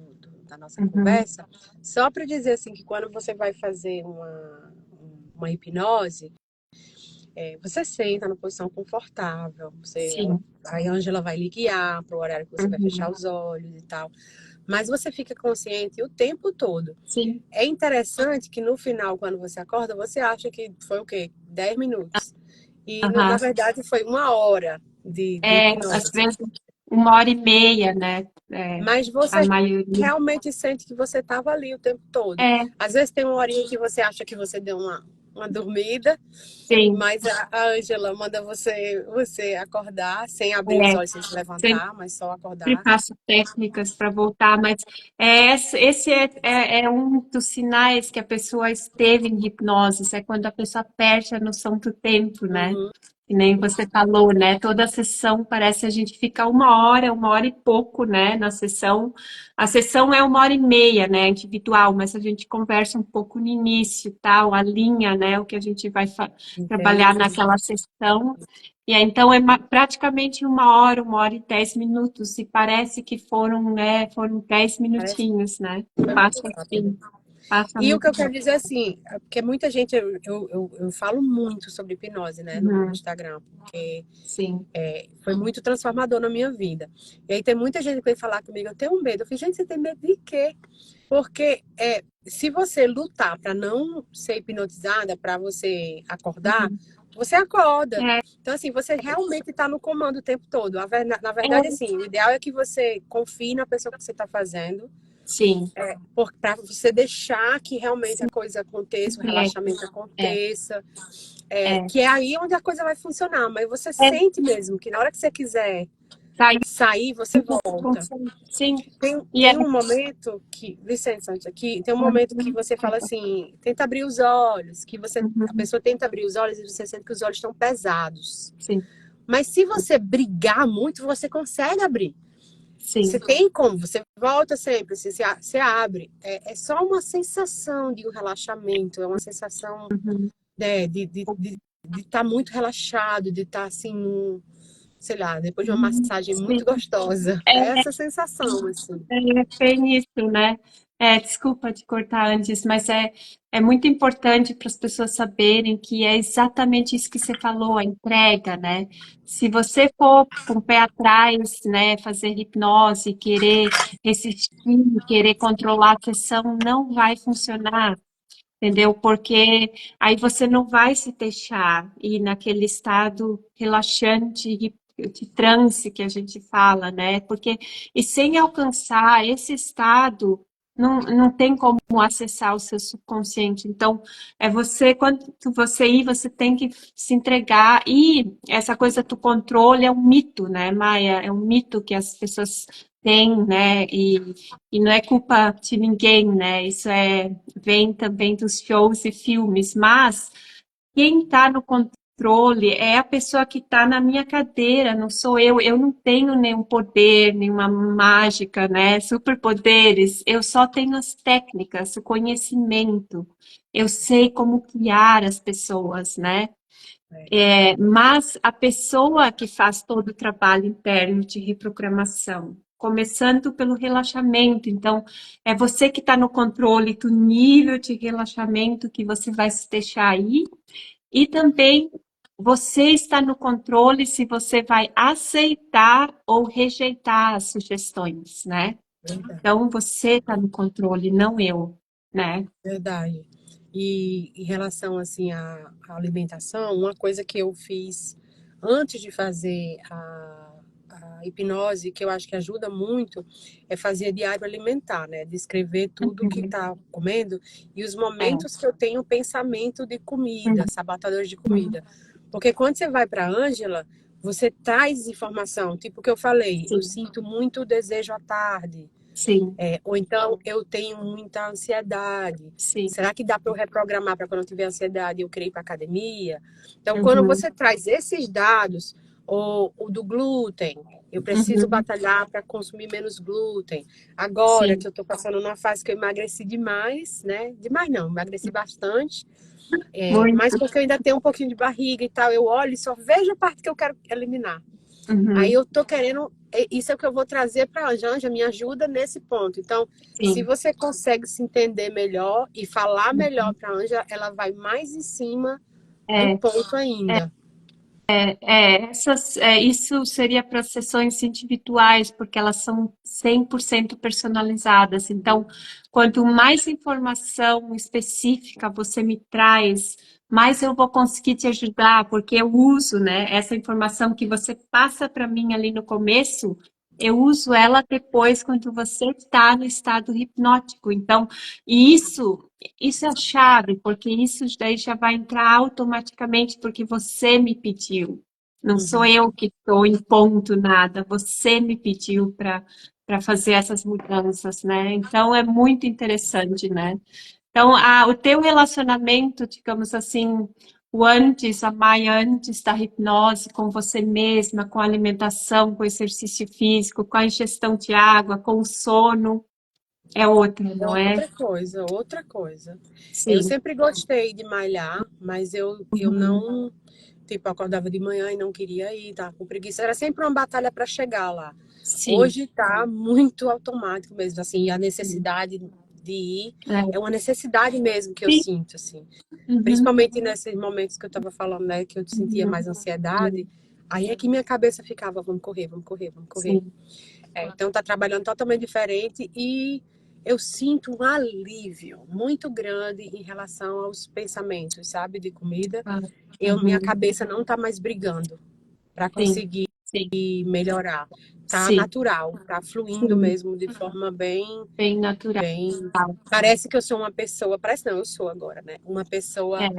da nossa Uhum. conversa, só para dizer assim que quando você vai fazer uma hipnose, você senta na posição confortável, Sim. a Ângela vai lhe guiar para o horário que você vai fechar Uhum. os olhos e tal. Mas você fica consciente o tempo todo. Sim. É interessante que no final, quando você acorda, você acha que foi o quê? 10 minutos. E na Aham. verdade foi uma hora de Às hipnose. vezes 1 hora e meia, né? Mas A você maioria. realmente sente que você estava ali o tempo todo. É, Às vezes tem uma horinha que você acha que você deu uma dormida, sim, mas a Ângela manda você acordar sem abrir os é. olhos, sem se Sempre levantar, mas só acordar. faço técnicas para voltar, mas esse é um dos sinais que a pessoa esteve em hipnose, é quando a pessoa perde a noção do tempo, né? Uhum, Que nem você falou, né? Toda a sessão parece a gente fica 1 hora e pouco, né? Na sessão. A sessão é 1 hora e meia, né? Individual, mas a gente conversa um pouco no início, tal, a linha, né? O que a gente vai trabalhar entendi. naquela sessão. E aí, então é praticamente 1 hora, 1 hora e 10 minutos, e parece que foram, né, foram 10 Parece minutinhos, né? que foi muito Passa rápido. assim, passa E o que eu muito quero rápido. dizer assim, porque muita gente, eu falo muito sobre hipnose, né, no Uhum, Instagram, porque sim. foi muito transformador na minha vida. E aí tem muita gente que vem falar comigo, eu tenho medo. Eu falei, gente, você tem medo de quê? Porque se você lutar para não ser hipnotizada, para você acordar, Uhum. você acorda. É, Então, assim, você realmente está no comando o tempo todo. Na verdade, é, assim, o ideal é que você confie na pessoa que você está fazendo, sim, para você deixar que realmente a coisa aconteça, o é, relaxamento é, aconteça, é, que é aí onde a coisa vai funcionar. Mas você é, sente mesmo que na hora que você quiser saiu sair, você você volta. consegue, sim, Tem, e é, tem um momento que, licença, aqui, tem um momento que uhum, você fala assim, tenta abrir os olhos, que a uhum, pessoa tenta abrir os olhos e você sente que os olhos estão pesados. sim, Mas se você brigar muito, você consegue abrir. Você sim, tem como, você volta sempre, você abre. É só uma sensação de um relaxamento, é uma sensação uhum, de estar muito relaxado, de estar assim, sei lá, depois de uma uhum, massagem sim. muito gostosa. É É, essa sensação, assim. é bem isso, né? Desculpa te cortar antes, mas é muito importante para as pessoas saberem que é exatamente isso que você falou, a entrega, né? Se você for com o pé atrás, né, fazer hipnose, querer resistir, querer controlar a sessão, não vai funcionar. Entendeu? Porque aí você não vai se deixar ir naquele estado relaxante de transe que a gente fala, né? Porque e sem alcançar esse estado, não tem como acessar o seu subconsciente. Então, quando você ir, você tem que se entregar. E essa coisa do controle é um mito, né, Maia? É um mito que as pessoas têm, né? E não é culpa de ninguém, né? Isso vem também dos shows e filmes, mas quem está no controle é a pessoa que está na minha cadeira, não sou eu. Eu não tenho nenhum poder, nenhuma mágica, né? Superpoderes. Eu só tenho as técnicas, o conhecimento. Eu sei como guiar as pessoas, né? Mas a pessoa que faz todo o trabalho interno de reprogramação, começando pelo relaxamento, então é você que está no controle do nível de relaxamento que você vai se deixar aí, e também você está no controle se você vai aceitar ou rejeitar as sugestões, né? Então você está no controle, não eu, né? Verdade. E em relação assim à alimentação, uma coisa que eu fiz antes de fazer a hipnose, que eu acho que ajuda muito, é fazer diário alimentar, né? Descrever tudo que Uhum. está comendo e os É. momentos que eu tenho pensamento de comida, Uhum. sabatadores de comida. Porque quando você vai para a Ângela, você traz informação, tipo o que eu falei, eu Sim, sinto muito desejo à tarde. sim, Ou então eu tenho muita ansiedade. sim. Será que dá para eu reprogramar para quando eu tiver ansiedade eu querer ir para academia? Então, quando Uhum. você traz esses dados, ou o do glúten, eu preciso Uhum. batalhar para consumir menos glúten. Agora que Sim, eu estou passando numa fase que eu emagreci demais, né? Demais não, emagreci bastante. Mas muito. porque eu ainda tenho um pouquinho de barriga e tal, eu olho e só vejo a parte que eu quero eliminar. Aí Uhum. eu tô querendo, isso é o que eu vou trazer para a Anja, me ajuda nesse ponto. Então, se Sim. você consegue se entender melhor e falar melhor para a Anja, ela vai mais em cima do É, ponto ainda. isso seria para sessões individuais, porque elas são 100% personalizadas. Então, quanto mais informação específica você me traz, mais eu vou conseguir te ajudar, porque eu uso, né, essa informação que você passa para mim ali no começo, eu uso ela depois quando você está no estado hipnótico. Então, e isso é a chave, porque isso daí já vai entrar automaticamente porque você me pediu. Não sou Uhum. eu que estou impondo nada, você me pediu para fazer essas mudanças, né? Então é muito interessante, né? Então, o teu relacionamento, digamos assim, a Maia antes da hipnose, com você mesma, com a alimentação, com o exercício físico, com a ingestão de água, com o sono, é outra, não é? Outra coisa, outra coisa. Eu Sim. sempre gostei de malhar, mas eu Uhum. não. Tipo, eu acordava de manhã e não queria ir, tava com preguiça. Era sempre uma batalha para chegar lá. Sim. Hoje tá muito automático mesmo, assim, e a necessidade de ir é uma necessidade mesmo que eu Sim. sinto, assim. Uhum. Principalmente nesses momentos que eu tava falando, né, que eu sentia Uhum. mais ansiedade, aí é que minha cabeça ficava, vamos correr, vamos correr, vamos correr. Sim. Então tá trabalhando totalmente diferente e eu sinto um alívio muito grande em relação aos pensamentos, sabe, de comida. Ah, Minha uhum. cabeça não tá mais brigando para Sim. conseguir Sim. melhorar. Tá Sim. natural, tá fluindo Sim. mesmo de forma bem, Bem natural. bem. Parece que eu sou uma pessoa, parece não, eu sou agora, né? Uma É. pessoa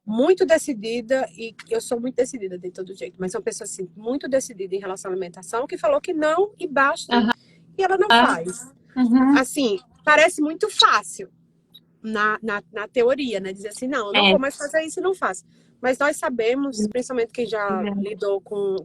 muito decidida e eu sou muito decidida de todo jeito, mas uma pessoa assim muito decidida em relação à alimentação que falou que não e basta e ela não Aham. faz. Uhum. Assim, parece muito fácil na teoria, né? Dizer assim, não, eu não É. vou mais fazer isso e não faço. Mas nós sabemos, principalmente quem já lidou com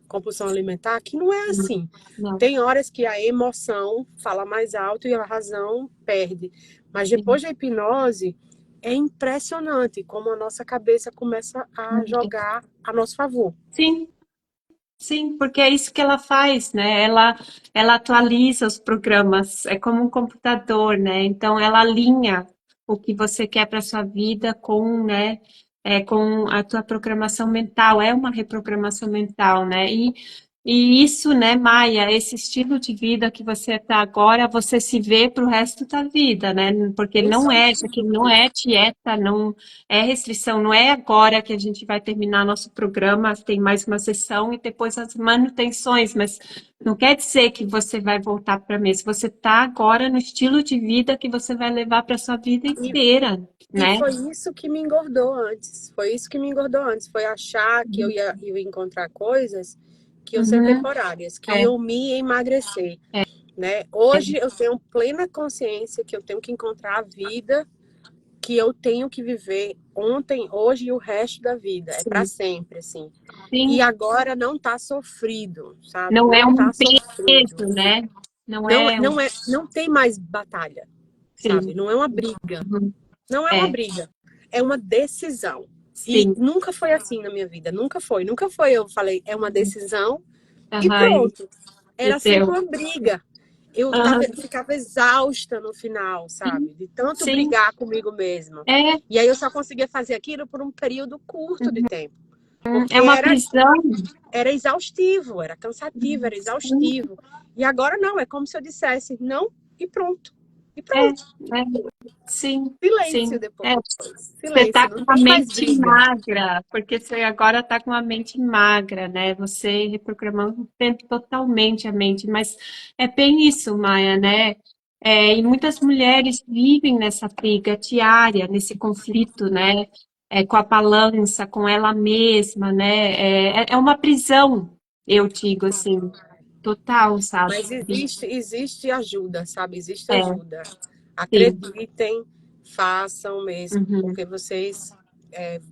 compulsão alimentar, que não é assim. Não. Tem horas que a emoção fala mais alto e a razão perde. Mas Sim. depois da hipnose, é impressionante como a nossa cabeça começa a jogar a nosso favor. Sim. Sim, porque é isso que ela faz, né? Ela atualiza os programas, é como um computador, né? Então ela alinha o que você quer para sua vida com, né, com a tua programação mental, é uma reprogramação mental, né? E isso, né, Maia, esse estilo de vida que você está agora, você se vê para o resto da vida, né? Porque Isso isso aqui não é dieta, não é restrição, não é agora que a gente vai terminar nosso programa, tem mais uma sessão e depois as manutenções, mas não quer dizer que você vai voltar para a mesa. Você está agora no estilo de vida que você vai levar para a sua vida inteira, E né? foi isso que me engordou antes. Foi isso que me engordou antes. Foi achar que eu ia encontrar coisas que iam ser Uhum. temporárias, que É, iam me emagrecer, né? Hoje eu tenho plena consciência que eu tenho que encontrar a vida que eu tenho que viver ontem, hoje e o resto da vida. É para sim, sempre, assim. E sim. agora não tá sofrido, sabe? Não é Não um tá sofrido. peso, né? Não Não, é um. não tem mais batalha, sabe? Sim. Não é uma briga. Uhum. Não é uma É, briga, é uma decisão. E sim. nunca foi assim na minha vida, nunca foi. Nunca foi, eu falei, é uma decisão e Aham, pronto. e Era sempre deu. uma briga. Aham, Ficava exausta no final, sim, sabe? De tanto sim. brigar comigo mesma. É, E aí eu só conseguia fazer aquilo por um período curto de tempo. é Porque uma prisão. era exaustivo, era cansativo, era Sim, exaustivo. E agora não, é como se eu dissesse não e pronto. E é, pronto. sim, Silêncio sim. depois. É. Você Silêncio, está não com a tem mais mente briga. magra, porque você agora está com a mente magra, né? Você reprogramando totalmente a mente, mas é bem isso, Maia, né? E muitas mulheres vivem nessa briga diária, nesse conflito, né? Com a balança, com ela mesma, né? É uma prisão, eu digo assim, total, sabe? Mas existe ajuda, sabe? Existe É, ajuda. sim. Acreditem, façam mesmo, Uhum, porque vocês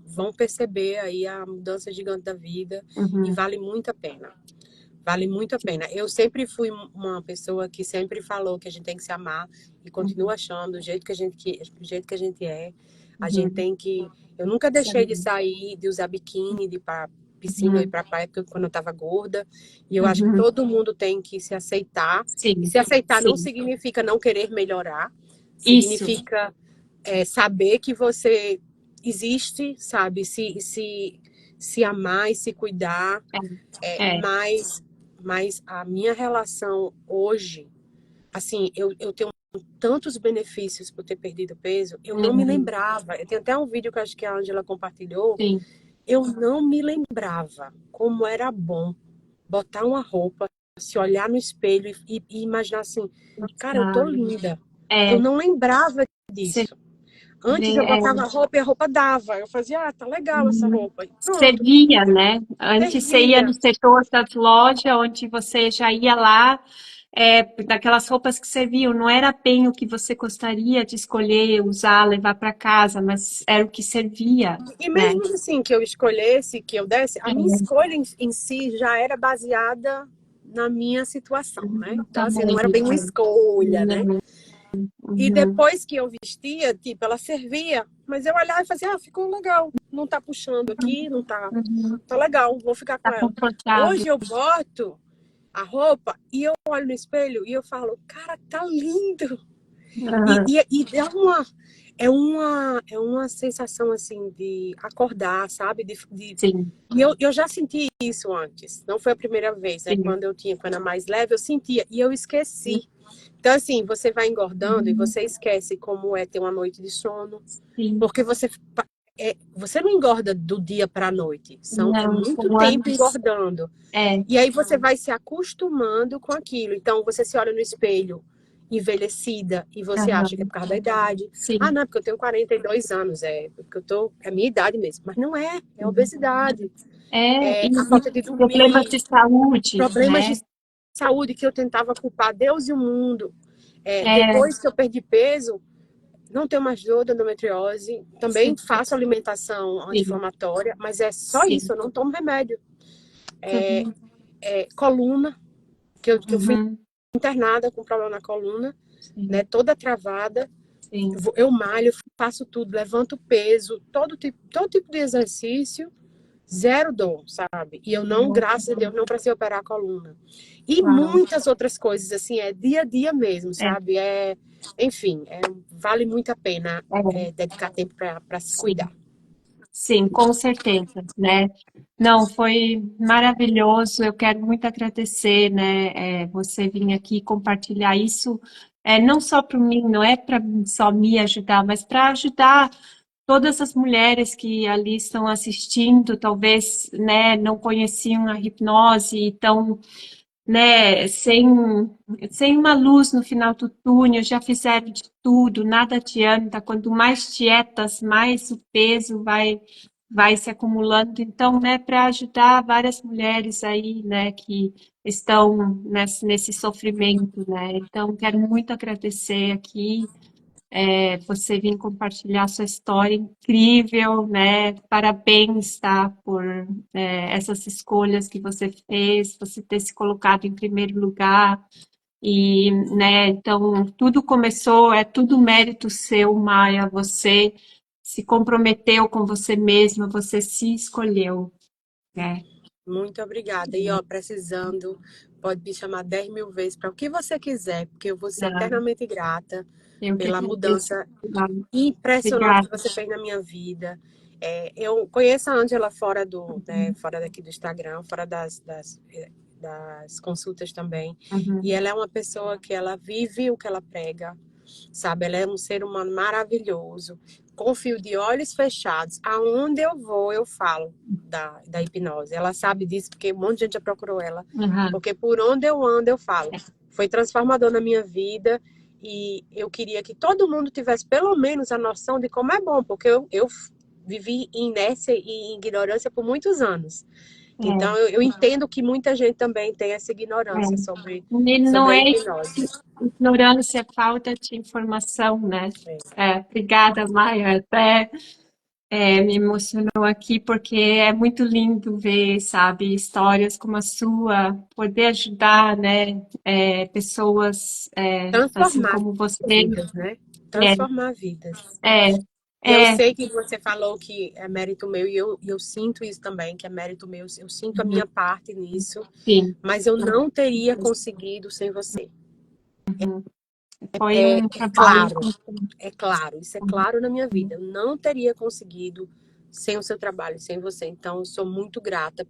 vão perceber aí a mudança gigante da vida e uhum, vale muito a pena. Vale muito a pena. Eu sempre fui uma pessoa que sempre falou que a gente tem que se amar e continuo uhum, achando do jeito que a gente é. A gente uhum. tem que. Eu nunca deixei de Sim. sair, de usar biquíni, de ir para piscina, ir Uhum, para praia, porque quando eu estava gorda. E eu acho que uhum. todo mundo tem que se aceitar. E Sim, se aceitar não sim. significa não querer melhorar, Isso. significa saber que você existe, sabe? Se amar e se cuidar. É, é. Mas a minha relação hoje, assim, eu tenho tantos benefícios por ter perdido peso, eu não me Uhum, lembrava. Eu tenho até um vídeo que eu acho que a Angela compartilhou. sim. Eu não me lembrava como era bom botar uma roupa, se olhar no espelho e imaginar assim, cara, eu tô Sabe? linda. Eu É, não lembrava você disso. Antes vê, eu botava a roupa e a roupa dava. Eu fazia, tá legal essa uhum. roupa. E Você pronto, via, né? Antes você ia servia. no setor das lojas, onde você já ia lá, daquelas roupas que serviam. Não era bem o que você gostaria de escolher, usar, levar para casa, mas era o que servia, E né? mesmo assim que eu escolhesse, que eu desse, a minha escolha em si já era baseada na minha situação, né? Então, Tá assim, bem, não era bem uma escolha, né? E Uhum. depois que eu vestia, tipo, ela servia, mas eu olhava e fazia, ficou legal. Não tá puxando aqui, não tá, Uhum. tá legal, vou ficar com Tá ela. confortável. Hoje eu boto a roupa e eu olho no espelho e eu falo, cara, tá lindo. Uhum. E é uma sensação assim de acordar, sabe? Sim, E eu já senti isso antes. Não foi a primeira vez, né? sim. Quando era mais leve, eu sentia e eu esqueci. Então, assim, você vai engordando e Uhum. você esquece como é ter uma noite de sono, Sim. porque você não engorda do dia para a noite. É Não, muito são tempo anos. engordando. É. E aí você vai se acostumando com aquilo. Então, você se olha no espelho envelhecida e você acha que é Aham. por causa da idade. Ah, Sim. não, é porque eu tenho 42 anos, porque é a minha idade mesmo. Mas não é, é obesidade, É, é e a falta de problemas dormir, de saúde, problemas de né? saúde que eu tentava culpar Deus e o mundo. É, Depois que eu perdi peso, não tenho mais dor de endometriose, também sim, faço alimentação sim, anti-inflamatória, mas é só isso, sim. eu não tomo remédio. Uhum, Coluna, que eu fui uhum, internada com problema na coluna, né, sim, toda travada. sim. Eu malho, faço tudo, levanto peso, todo tipo de exercício, zero dor, sabe? E eu não, Uhum, graças a Deus, não precisei operar a coluna. E uau. muitas outras coisas, assim, é dia a dia mesmo, É, sabe? Enfim, vale muito a pena é, dedicar tempo para se sim. cuidar. Sim, com certeza, né? Não, foi maravilhoso. Eu quero muito agradecer, né? Você vir aqui compartilhar isso, não só para mim, não é para só me ajudar, mas para ajudar todas as mulheres que ali estão assistindo, talvez, né, não conheciam a hipnose, então né, sem uma luz no final do túnel, já fizeram de tudo, nada adianta. Quanto mais dietas, mais o peso vai se acumulando. Então, né, para ajudar várias mulheres aí, né, que estão nesse sofrimento, né. Então, quero muito agradecer aqui você vir compartilhar sua história incrível, né? Parabéns, tá? Por essas escolhas que você fez, você ter se colocado em primeiro lugar. E, né, então, tudo começou, é tudo mérito seu, Maia. Você se comprometeu com você mesma, você se escolheu, né? Muito obrigada. E, ó, precisando, pode me chamar 10 mil vezes para o que você quiser, porque eu vou ser Ah, eternamente grata eu que pela agradeço. mudança impressionante que Obrigada. você fez na minha vida. Eu conheço a Ângela Uhum, fora daqui do Instagram, fora das consultas também. E uhum, ela é uma pessoa que ela vive o que ela prega, sabe? Ela é um ser humano maravilhoso. Confio de olhos fechados. Aonde eu vou, eu falo da hipnose. Ela sabe disso porque um monte de gente já procurou ela. uhum. Porque por onde eu ando, eu falo. Foi transformador na minha vida e eu queria que todo mundo tivesse pelo menos a noção de como é bom, porque eu vivi em inércia e em ignorância por muitos anos. É, Então, eu entendo que muita gente também tem essa é. ignorância E não sobre a é hipnose. ignorância, é falta de informação, né? Obrigada, Maia. Até me emocionou aqui porque é muito lindo ver, sabe, histórias como a sua, poder ajudar, né, pessoas assim Transformar como você. vidas, né? É, Transformar vidas. é, E eu é, sei que você falou que é mérito meu, e eu sinto isso também, que é mérito meu. Eu sinto a uhum, minha parte nisso, sim, mas eu não teria conseguido sem você. uhum. Foi um É trabalho claro, constante. é claro, isso é claro na minha vida. Eu não teria conseguido sem o seu trabalho, sem você. Então, eu sou muito grata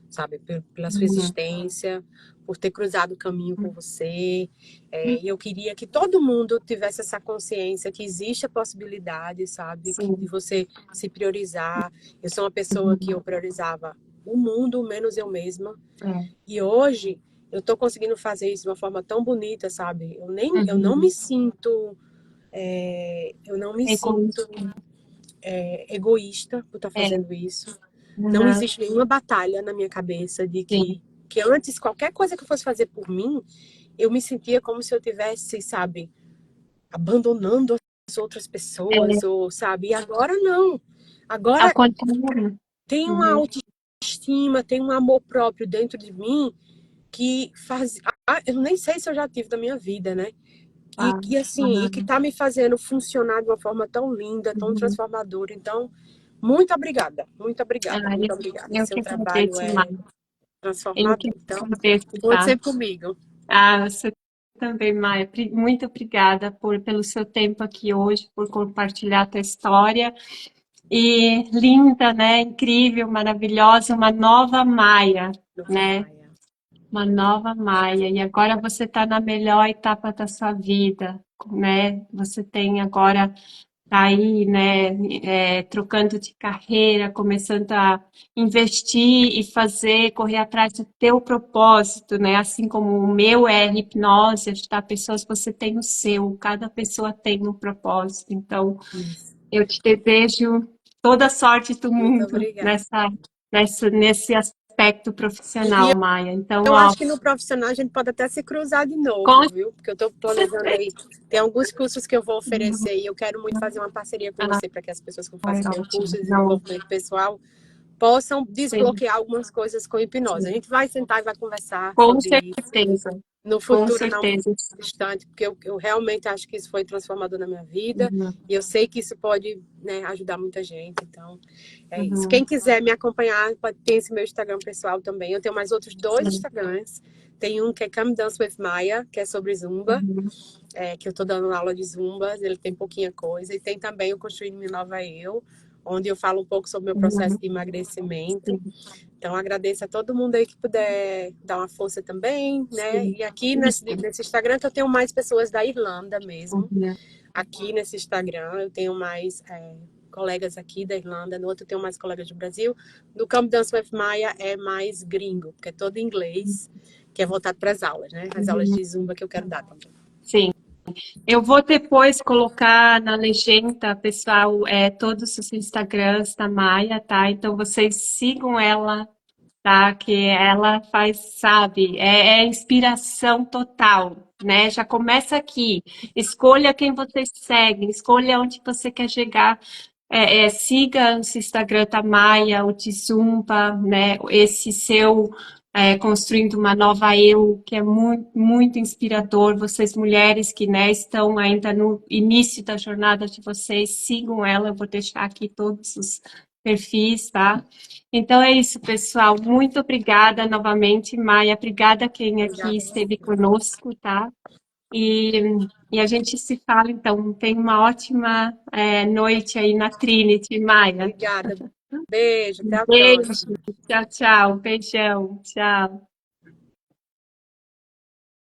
sabe, pela sua Uhum, existência, por ter cruzado o caminho com uhum, você. E eu queria que todo mundo tivesse essa consciência que existe a possibilidade, sabe, de sim, você se priorizar. Eu sou uma pessoa que uhum, eu priorizava o mundo menos eu mesma. é, E hoje eu tô conseguindo fazer isso de uma forma tão bonita, sabe? Eu não me uhum. sinto, eu não me sinto Egoísta. egoísta por estar É, fazendo isso. Não uhum, existe nenhuma batalha na minha cabeça de sim, que antes qualquer coisa que eu fosse fazer por mim, eu me sentia como se eu tivesse, sabe, abandonando as outras pessoas, é, ou, sabe? E agora não. ao Agora contrário. tem uma Uhum, autoestima, tem um amor próprio dentro de mim que faz. Eu nem sei se eu já tive na minha vida, né? Ah, e assim, e que está me fazendo funcionar de uma forma tão linda, tão uhum. transformadora. Então, muito obrigada, muito obrigada, Ah, muito obrigada. eu Seu que trabalho agradeço, é Maia. Eu que transformador. Então, agradeço, conte tá? sempre comigo. Ah, você também, Maia. Muito obrigada pelo seu tempo aqui hoje, por compartilhar a tua história. E linda, né? Incrível, maravilhosa, uma nova Maia, Nova né? Maia. Uma nova Maia. E agora você está na melhor etapa da sua vida, né? Você tem agora tá aí, né, trocando de carreira, começando a investir e fazer, correr atrás do teu propósito, né? Assim como o meu é hipnose, ajudar pessoas, você tem o seu, cada pessoa tem um propósito. Então, Isso. eu te desejo toda a sorte do Muito mundo obrigada. nesse aspecto E profissional, Maia. Então, eu ó, acho que no profissional a gente pode até se cruzar de com novo, viu? Porque eu estou planejando certeza. aí. Tem alguns cursos que eu vou oferecer e eu quero muito fazer uma parceria com você para que as pessoas que Ai, façam meu curso ótimo. de Não, desenvolvimento pessoal possam sim, desbloquear algumas coisas com hipnose. A sim. gente vai sentar e vai conversar Com sobre isso certeza. no Com futuro não muito certeza. distante, porque eu realmente acho que isso foi transformador na minha vida Uhum, e eu sei que isso pode, né, ajudar muita gente. Então, é isso. Quem uhum, quiser me acompanhar, pode ter esse meu Instagram pessoal também. Eu tenho mais outros dois sim, Instagrams. Tem um que é Come Dance with Maya, que é sobre Zumba, uhum, que eu estou dando aula de Zumba, ele tem pouquinha coisa. E tem também o Construindo Minha Nova Eu, onde eu falo um pouco sobre o meu processo uhum, de emagrecimento. sim, Então, agradeço a todo mundo aí que puder dar uma força também, né? sim. E aqui Isso, nesse Instagram que eu tenho mais pessoas da Irlanda mesmo. uhum, Aqui nesse Instagram eu tenho mais colegas aqui da Irlanda, no outro eu tenho mais colegas do Brasil. No Camp Dance with Maya é mais gringo, porque é todo em inglês, que é voltado para as aulas, né? As aulas uhum, de Zumba que eu quero dar também. sim. Eu vou depois colocar na legenda, pessoal, todos os Instagrams da Maia, tá? Então vocês sigam ela, tá? Que ela faz, sabe, é inspiração total, né? Já começa aqui. Escolha quem você segue, escolha onde você quer chegar. Siga o Instagram da Maia, o de Zumba, né? Esse seu construindo uma nova eu, que é muito, muito inspirador. Vocês mulheres que, né, estão ainda no início da jornada de vocês, sigam ela. Eu vou deixar aqui todos os perfis, tá? Então é isso, pessoal. Muito obrigada novamente, Maia. Obrigada a quem aqui Obrigada a você. esteve conosco, tá? E, e a gente se fala, então. Tenha uma ótima noite aí na Trinity, Maia. Obrigada. Beijo, até a Beijo. próxima. Tchau, tchau. Beijão. Tchau.